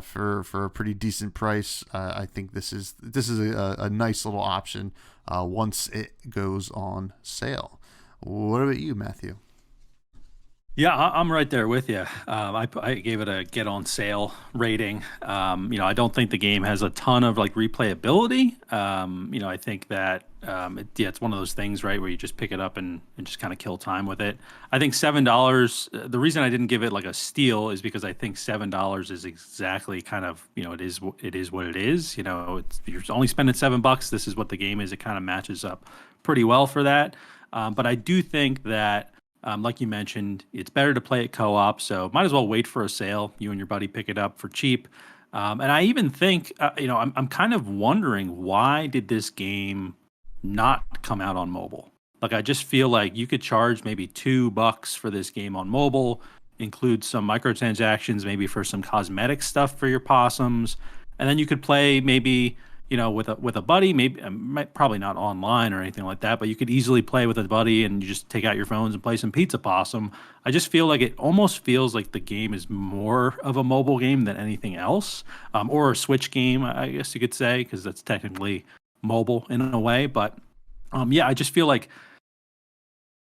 for a pretty decent price, I think this is a nice little option once it goes on sale. What about you, Matthew? Yeah, I'm right there with you. I gave it a get on sale rating. I don't think the game has a ton of like replayability. I think that it's one of those things, right, where you just pick it up and just kind of kill time with it. I think $7. The reason I didn't give it like a steal is because I think $7 is exactly kind of it is what it is. You're only spending $7. This is what the game is. It kind of matches up pretty well for that. But I do think that. Like you mentioned, it's better to play it co-op, so might as well wait for a sale. You and your buddy pick it up for cheap. And I even think, I'm kind of wondering why did this game not come out on mobile? Like, I just feel like you could charge maybe $2 for this game on mobile, include some microtransactions, maybe for some cosmetic stuff for your possums, and then you could play maybe with a buddy, maybe probably not online or anything like that, but you could easily play with a buddy and you just take out your phones and play some Pizza Possum. I just feel like it almost feels like the game is more of a mobile game than anything else, or a Switch game, I guess you could say, because that's technically mobile in a way. But I just feel like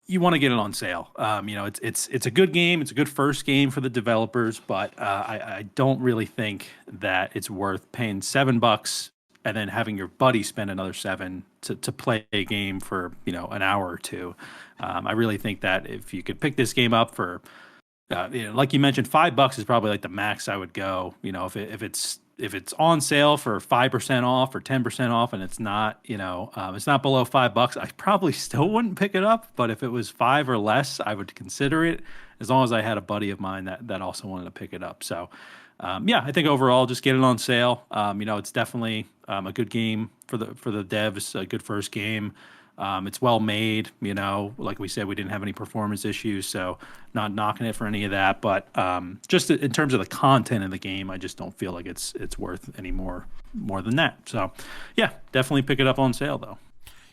you want to get it on sale. It's a good game. It's a good first game for the developers, but I don't really think that it's worth paying $7 and then having your buddy spend another $7 to play a game for an hour or two. I really think that if you could pick this game up for like you mentioned, $5 is probably like the max I would go. If it's on sale for 5% off or 10% off, and it's not it's not below $5, I probably still wouldn't pick it up. But if it was 5 or less, I would consider it, as long as I had a buddy of mine that also wanted to pick it up. So. I think overall, just get it on sale. It's definitely a good game for the devs, a good first game. It's well made, like we said, we didn't have any performance issues, so not knocking it for any of that. But just in terms of the content of the game, I just don't feel like it's worth any more than that. So yeah, definitely pick it up on sale though.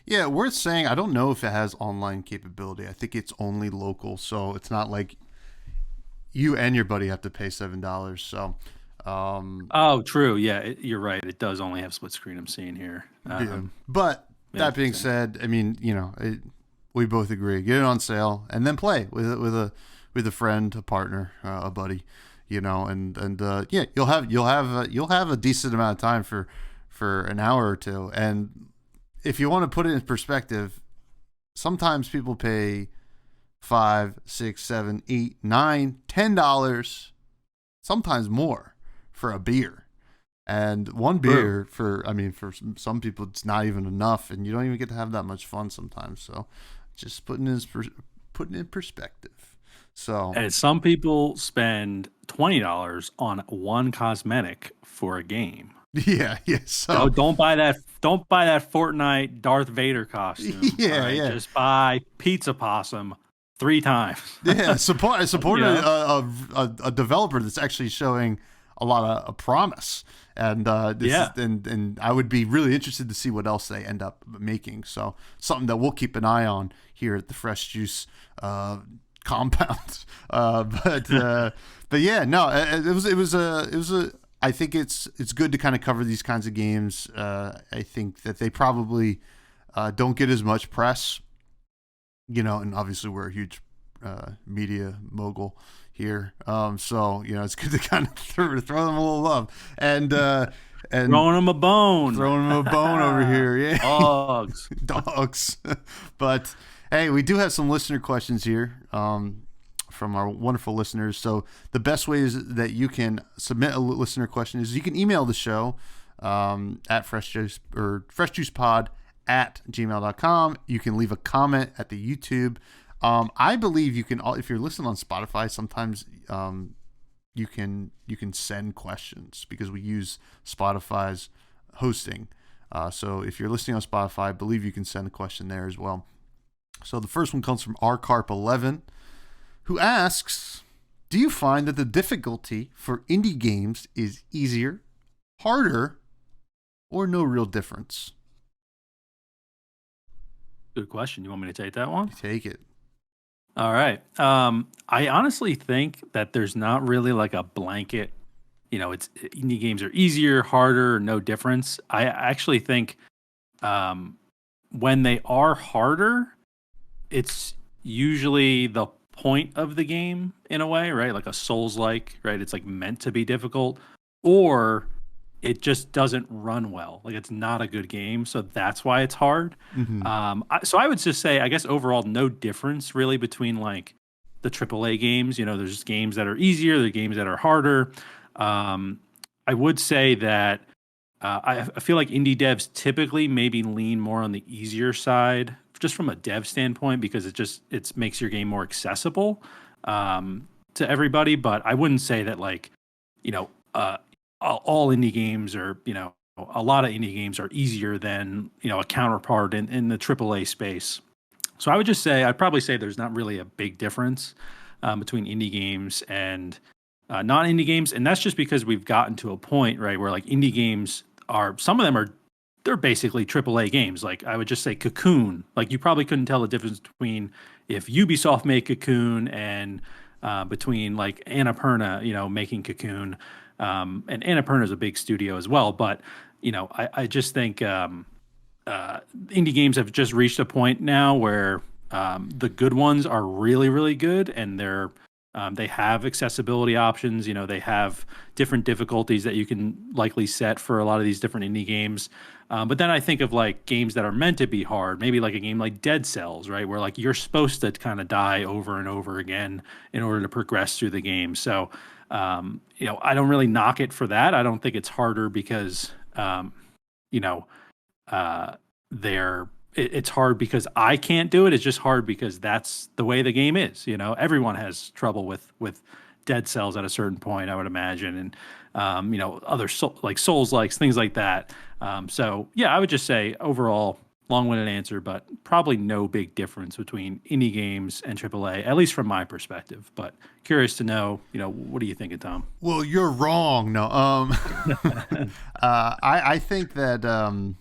Yeah, worth saying. I don't know if it has online capability. I think it's only local, so it's not like you and your buddy have to pay $7. So, Oh, true. Yeah, you're right. It does only have split screen. I'm seeing here. yeah. But Yeah, that being said, I mean, we both agree. Get it on sale and then play with a friend, a partner, a buddy, and yeah, you'll have a decent amount of time for an hour or two. And if you want to put it in perspective, sometimes people pay five, six, seven, eight, nine, $10, sometimes more for a beer. And one beer for some people it's not even enough, and you don't even get to have that much fun sometimes. So, just putting in perspective. So, and some people spend $20 on one cosmetic for a game. yeah, yeah. No, So, don't buy that. Don't buy that Fortnite Darth Vader costume. yeah, All right, yeah. just buy Pizza Possum 3 times. Yeah, support You know? a developer that's actually showing a lot of promise, and Yeah. and I would be really interested to see what else they end up making. So something that we'll keep an eye on here at the Fresh Juice compound. But yeah, no, it was a. I think it's good to kind of cover these kinds of games. I think that they probably don't get as much press, and obviously we're a huge media mogul here. So it's good to kind of throw them a little love and Throwing them a bone. throwing them a bone over here. Yeah, Dogs. dogs. But hey, we do have some listener questions here from our wonderful listeners. So the best ways that you can submit a listener question is you can email the show at freshjuicepod at gmail.com. You can leave a comment at the YouTube. I believe you can, if you're listening on Spotify, sometimes you can send questions because we use Spotify's hosting. So if you're listening on Spotify, I believe you can send a question there as well. So the first one comes from rcarp11, who asks, do you find that the difficulty for indie games is easier, harder, or no real difference? Good question. You want me to take that one? Take it. All right. I honestly think that there's not really like a blanket, it's indie games are easier, harder, no difference. I actually think when they are harder, it's usually the point of the game in a way, right? Like a Souls-like, right? It's like meant to be difficult, or it just doesn't run well. Like it's not a good game, so that's why it's hard. Mm-hmm. So I would just say, I guess overall, no difference really between like the AAA games. There's games that are easier, there's games that are harder. I would say that I feel like indie devs typically maybe lean more on the easier side, just from a dev standpoint, because it makes your game more accessible to everybody. But I wouldn't say that like all indie games are a lot of indie games are easier than a counterpart in the AAA space. So I'd probably say there's not really a big difference between indie games and non-indie games, and that's just because we've gotten to a point, right, where like indie games some of them are they're basically AAA games. Like I would just say Cocoon. Like you probably couldn't tell the difference between if Ubisoft made Cocoon and between like Annapurna, making Cocoon. And Annapurna is a big studio as well. But I just think indie games have just reached a point now where the good ones are really, really good, and they have accessibility options. They have different difficulties that you can likely set for a lot of these different indie games. But then I think of like games that are meant to be hard, maybe like a game like Dead Cells, right? Where like you're supposed to kind of die over and over again in order to progress through the game. So, I don't really knock it for that. I don't think it's harder because, it's hard because I can't do it. It's just hard because that's the way the game is. Everyone has trouble with Dead Cells at a certain point, I would imagine, and other like Souls likes things like that. So yeah, I would just say overall, long-winded answer, but probably no big difference between indie games and AAA, at least from my perspective. But curious to know, what are you thinking, Tom? Well, you're wrong. No, I think that I'm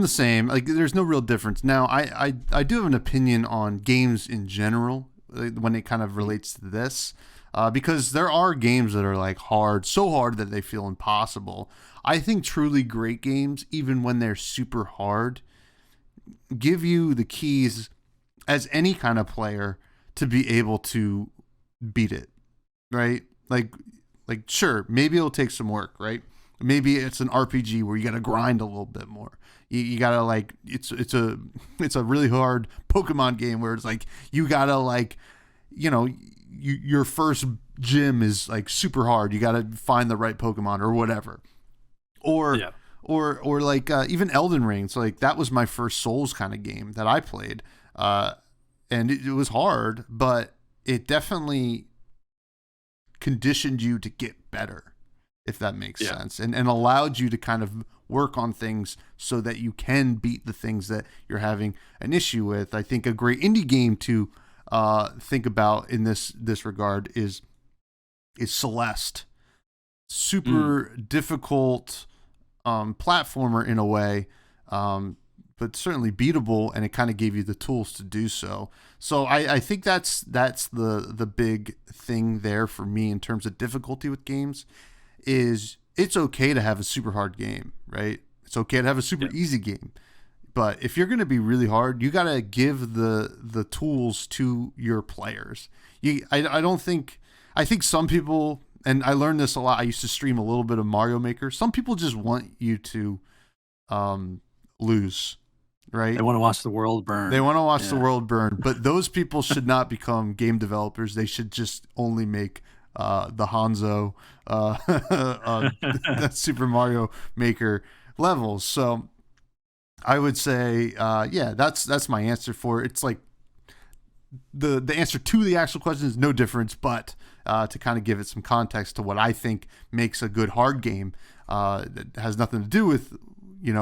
the same. Like, there's no real difference. Now, I do have an opinion on games in general, when it kind of relates to this, because there are games that are like hard, so hard that they feel impossible. I think truly great games, even when they're super hard, give you the keys as any kind of player to be able to beat it, right? Like sure, maybe it'll take some work, right? Maybe it's an RPG where you got to grind a little bit more. You gotta like it's a really hard Pokemon game where it's like you gotta like your first gym is like super hard. You gotta find the right Pokemon or whatever, or Yeah. or like even Elden Ring. So like that was my first Souls kind of game that I played, and it was hard, but it definitely conditioned you to get better, if that makes Yeah. sense, and allowed you to kind of work on things so that you can beat the things that you're having an issue with. I think a great indie game to think about in this regard is Celeste. Mm. Super difficult platformer in a way, but certainly beatable, and it kind of gave you the tools to do so. So I think that's the big thing there for me in terms of difficulty with games. Is it's okay to have a super hard game, right? It's okay to have a super Yeah. easy game, but if you're going to be really hard, you got to give the tools to your players. I don't think, I think some people, and I learned this a lot. I used to stream a little bit of Mario Maker. Some people just want you to lose, They right? want to watch the world They burn. want to watch the Yeah. world burn, but those people should not become game developers. They should just only make the Hanzo, that Super Mario Maker levels. So I would say, yeah, that's my answer for it. It's like the answer to the actual question is no difference, but to kind of give it some context to what I think makes a good hard game, that has nothing to do with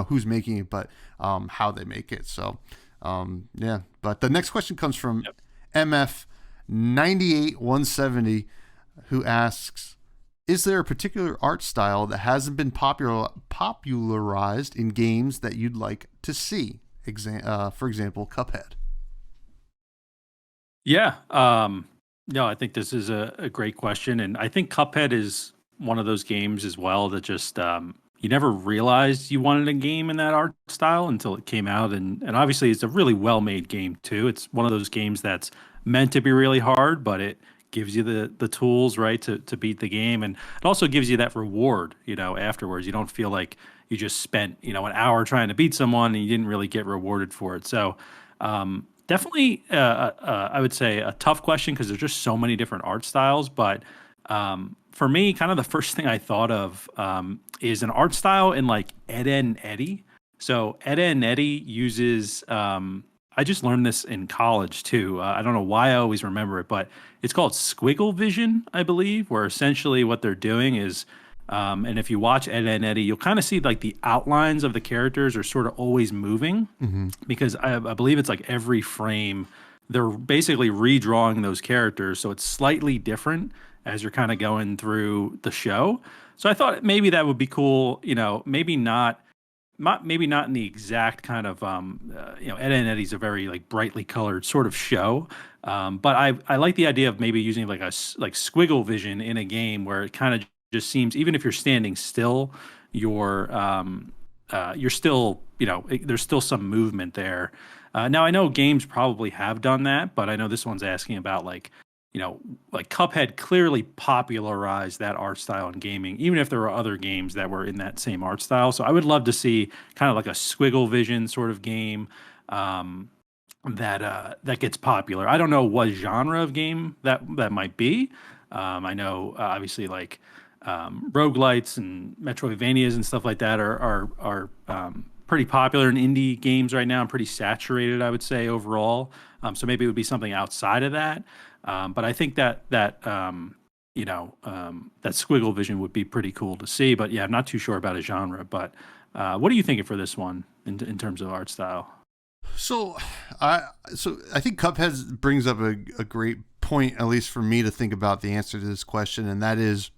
who's making it, but how they make it. So yeah. But the next question comes from Yep. MF 98170, who asks, is there a particular art style that hasn't been popularized in games that you'd like to see? For example, Cuphead. Yeah. No, I think this is a great question. And I think Cuphead is one of those games as well that just you never realized you wanted a game in that art style until it came out. And obviously it's a really well made game too. It's one of those games that's meant to be really hard, but it gives you the tools, right, to beat the game. And it also gives you that reward, afterwards. You don't feel like you just spent, an hour trying to beat someone and you didn't really get rewarded for it. So definitely, I would say a tough question because there's just so many different art styles. But for me, kind of the first thing I thought of is an art style in like Ed, Edd and Eddy. So Ed, Edd and Eddy uses. I just learned this in college too. I don't know why I always remember it, but it's called squiggle vision, I believe, where essentially what they're doing is and if you watch Ed, Edd and Eddy, you'll kind of see like the outlines of the characters are sort of always moving Mm-hmm. because I believe it's like every frame they're basically redrawing those characters, so it's slightly different as you're kind of going through the show. So I thought maybe that would be cool. Maybe not in the exact kind of Ed and Eddy's a very like brightly colored sort of show, but I like the idea of maybe using like like squiggle vision in a game where it kind of just seems even if you're standing still, you're still there's still some movement there. Now I know games probably have done that, but I know this one's asking about like Cuphead clearly popularized that art style in gaming, even if there were other games that were in that same art style. So I would love to see kind of like a squiggle vision sort of game that gets popular. I don't know what genre of game that might be. I know obviously like roguelites and Metroidvanias and stuff like that are pretty popular in indie games right now and pretty saturated, I would say overall. So maybe it would be something outside of that. But I think that that squiggle vision would be pretty cool to see. But yeah, I'm not too sure about a genre. But what are you thinking for this one in terms of art style? So, I think Cuphead brings up a great point, at least for me, to think about the answer to this question, and that is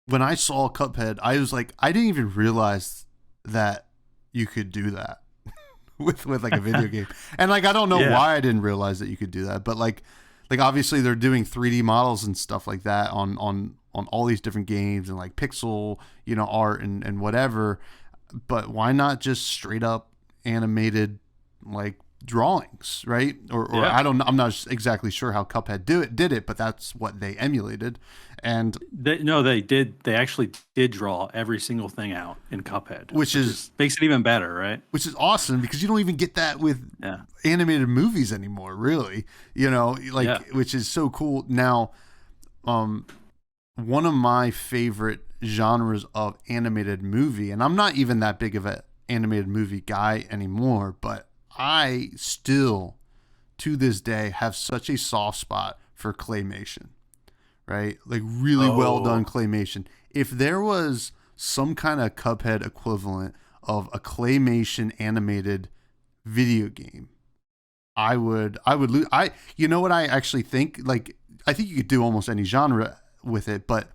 when I saw Cuphead, I was like, I didn't even realize that you could do that with like a video game, and like I don't know Yeah. why I didn't realize that you could do that, but like obviously they're doing 3D models and stuff like that on all these different games and like pixel art and whatever, but why not just straight up animated like drawings, right? Or Yeah. I don't know, I'm not exactly sure how Cuphead did it, but that's what they emulated. And No, they did. They actually did draw every single thing out in Cuphead, which which is is makes it even better, right? awesome because you don't even get that with Yeah. animated movies anymore, really. Yeah. Like, which is so cool. Now, um one of my favorite genres of animated movie, and I'm not even that big of an animated movie guy anymore, but I still to this day have such a soft spot for claymation, right? Like really well done Oh, claymation. If there was some kind of Cuphead equivalent of a claymation animated video game, I would lose. You know what I actually think? Like I think you could do almost any genre with it, but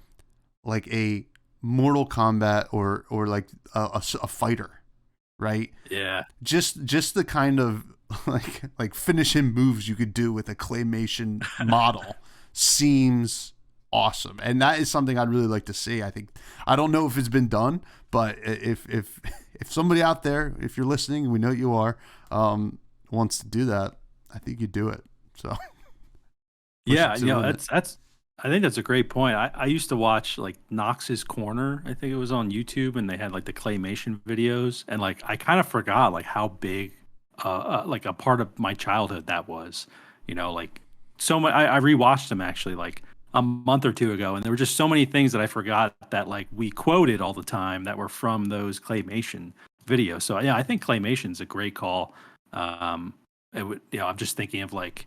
like a Mortal Kombat or like a fighter, right? yeah. Just the kind of like finishing moves you could do with a claymation model seems awesome, and that is something I'd really like to see. I don't know if it's been done, but if somebody out there, if you're listening, we know you are, wants to do that, I think you do it. So push it Yeah, to the limit. that's I think that's a great point. I used to watch like Knox's Corner, I think it was on YouTube, and they had like the claymation videos, and like I kind of forgot like how big like a part of my childhood that was. Like so much I rewatched them actually like a month or two ago, and there were just so many things that I forgot that like we quoted all the time that were from those claymation videos. So yeah, I think claymation's a great call. Um it would, I'm just thinking of like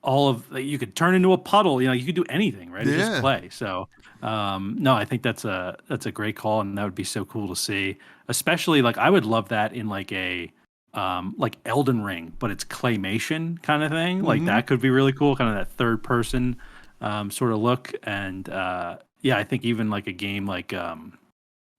all of like, you could turn into a puddle, you could do anything, right? It's just Yeah. clay. So no, I think that's a great call, and that would be so cool to see, especially like I would love that in like a like Elden Ring, but it's claymation kind of thing. Like Mm-hmm. that could be really cool, kind of that third person sort of look. And yeah, I think even like a game like I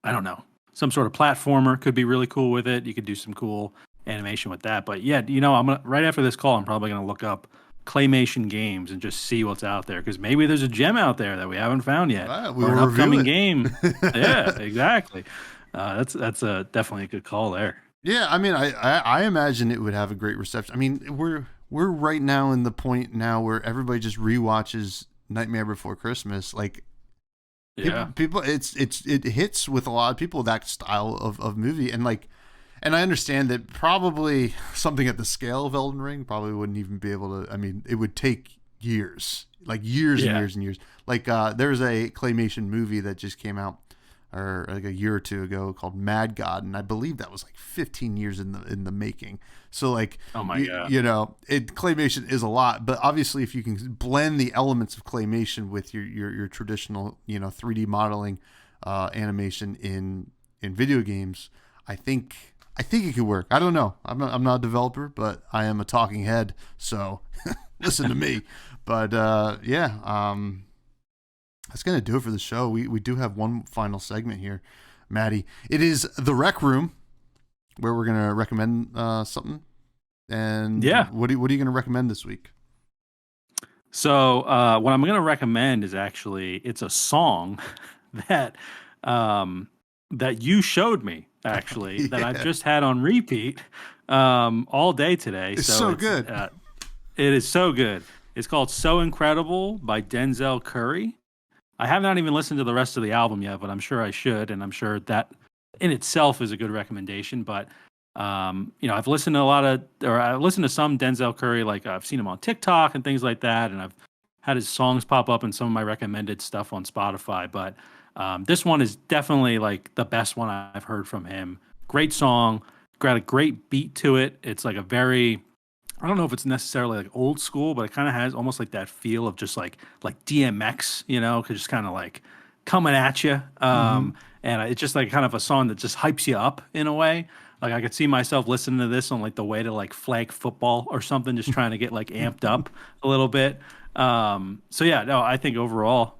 don't know, some sort of platformer could be really cool with it. You could do some cool animation with that. But yeah, I'm gonna right after this call, I'm probably gonna look up claymation games and just see what's out there, because maybe there's a gem out there that we haven't found yet, We or will an review upcoming it. game. Yeah, exactly. That's a definitely a good call there. Yeah, I mean, I imagine it would have a great reception. I mean, we're right now in the point now where everybody just rewatches Nightmare Before Christmas. Like Yeah, people, it hits with a lot of people that style of movie, and like, and I understand that probably something at the scale of Elden Ring probably wouldn't even be able to. I mean, it would take years, like years and yeah. years and years. Like there's a claymation movie that just came out or like a year or two ago called Mad God, and I believe that was like 15 years in the making. So like Oh my god. claymation is a lot, but obviously if you can blend the elements of claymation with your traditional 3D modeling animation in video games, I think it could work. I don't know. I'm not a developer, but I am a talking head, so listen to me. But yeah, that's gonna do it for the show. We do have one final segment here, Maddie. It is the Rec Room, where we're gonna recommend something. And Yeah. what are you gonna recommend this week? So what I'm going to recommend is actually it's a song that um, that you showed me actually that I've Yeah, just had on repeat all day today. it's So so good. it is so good. It's called "So Incredible" by Denzel Curry. I have not even listened to the rest of the album yet, but I'm sure I should, and I'm sure that in itself is a good recommendation. But I've listened to I've listened to some Denzel Curry, like I've seen him on TikTok and things like that, and I've had his songs pop up in some of my recommended stuff on Spotify. But this one is definitely like the best one I've heard from him. Great song, got a great beat to it. It's like a very I don't know if it's necessarily like old school, but it kind of has almost like that feel of just like DMX, just kind of like coming at you. Mm-hmm. And it's just like kind of a song that just hypes you up in a way. Like I could see myself listening to this on like the way to like flag football or something, just trying to get like amped up a little bit. So yeah, no, I think overall,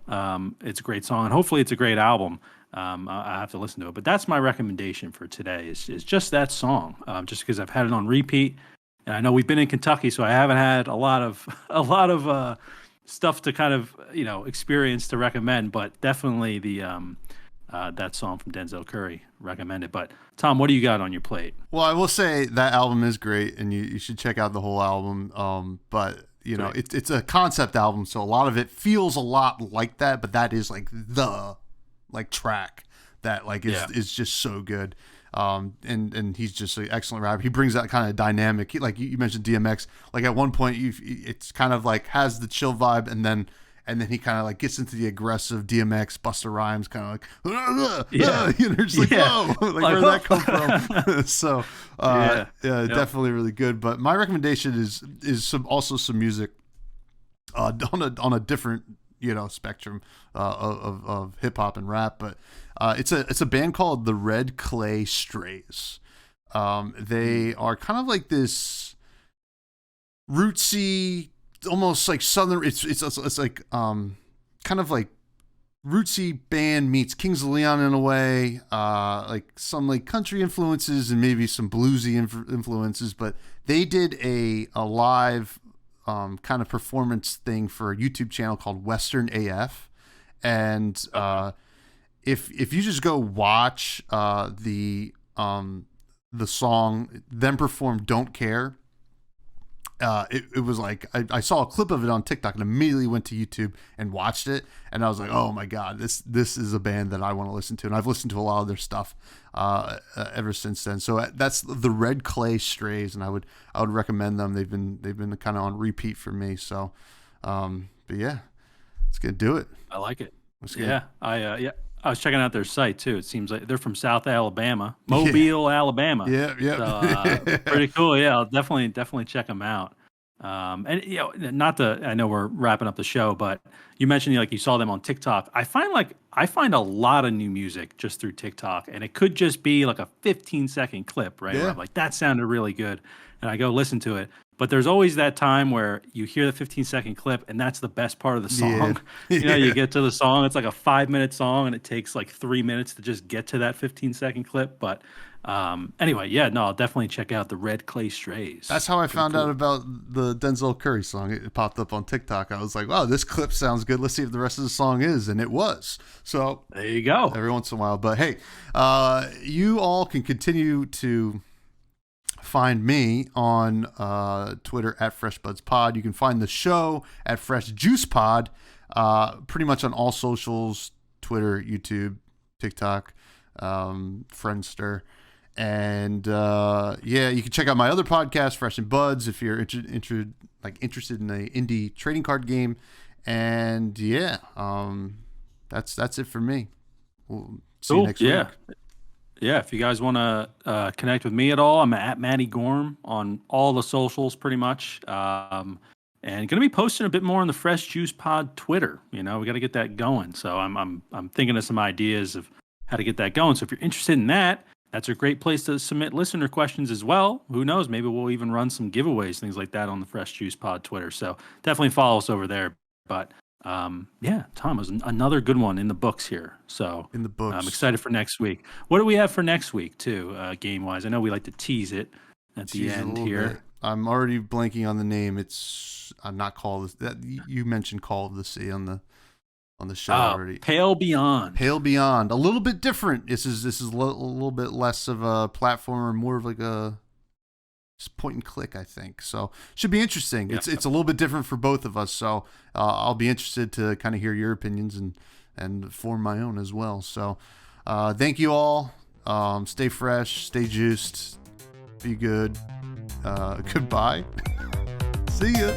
it's a great song, and hopefully it's a great album. I have to listen to it, but that's my recommendation for today is just that song, just because I've had it on repeat, and I know we've been in Kentucky, so I haven't had a lot of stuff to kind of experience to recommend, but definitely the that song from Denzel Curry recommended. But Tom, what do you got on your plate? Well, I will say that album is great, and you should check out the whole album. But Great. it's a concept album, so a lot of it feels a lot like that. But that is like the like track that like is just so good. And he's just an excellent rapper. He brings that kind of dynamic. Like you mentioned DMX. Like at one point, it's kind of like has the chill vibe, and then he kind of like gets into the aggressive DMX Busta Rhymes kind of like just like whoa, like where'd that come from? So definitely really good. But my recommendation is some music on a different spectrum of hip hop and rap, but it's a band called the Red Clay Strays. They are kind of like this rootsy, almost like southern. It's like kind of like rootsy band meets Kings of Leon in a way, like some like country influences and maybe some bluesy influences. But they did a live kind of performance thing for a YouTube channel called Western AF, and if you just go watch the song them perform "Don't Care." It was like I saw a clip of it on TikTok and immediately went to YouTube and watched it, and I was like, oh my god, this is a band that I want to listen to, and I've listened to a lot of their stuff ever since then. So that's the Red Clay Strays, and I would recommend them. They've been kind of on repeat for me. So, but yeah, let's get do it. I like it. I was checking out their site too. It seems like they're from South Alabama, Mobile, Alabama. Yeah. So, pretty cool. Yeah, I'll definitely check them out. And I know we're wrapping up the show, but you mentioned like you saw them on TikTok. I find a lot of new music just through TikTok, and it could just be like a 15-second clip, right? Where I'm like, that sounded really good, and I go listen to it. But there's always that time where you hear the 15-second clip, and that's the best part of the song. You get to the song, it's like a 5-minute song, and it takes like 3 minutes to just get to that 15-second clip. But anyway, I'll definitely check out the Red Clay Strays. That's how I found out about the Denzel Curry song. It popped up on TikTok. I was like, wow, this clip sounds good. Let's see if the rest of the song is. And it was. So there you go. Every once in a while. But hey, you all can continue to find me on Twitter at FreshBudsPod. You can find the show at FreshJuicePod, pretty much on all socials, Twitter, YouTube, TikTok, Friendster. And you can check out my other podcast, Fresh and Buds, if you're interested in the indie trading card game. And that's it for me. We'll see you next week. Yeah, if you guys want to connect with me at all, I'm at Matty Gorm on all the socials pretty much. And going to be posting a bit more on the Fresh Juice Pod Twitter. We got to get that going. So I'm thinking of some ideas of how to get that going. So if you're interested in that, that's a great place to submit listener questions as well. Who knows? Maybe we'll even run some giveaways, things like that on the Fresh Juice Pod Twitter. So definitely follow us over there. But Tom, was another good one in the books here. So in the books, I'm excited for next week. What do we have for next week too, game wise? I know we like to tease it at the end here. Bit. I'm already blanking on the name. It's not Call of that you mentioned Call of the Sea on the show already. Pale Beyond. Pale Beyond. A little bit different. This is a little bit less of a platformer, more of like a point and click, I think. So should be interesting. Yep. It's a little bit different for both of us. So I'll be interested to kind of hear your opinions and form my own as well. So thank you all. Stay fresh, stay juiced, be good. Goodbye. See ya.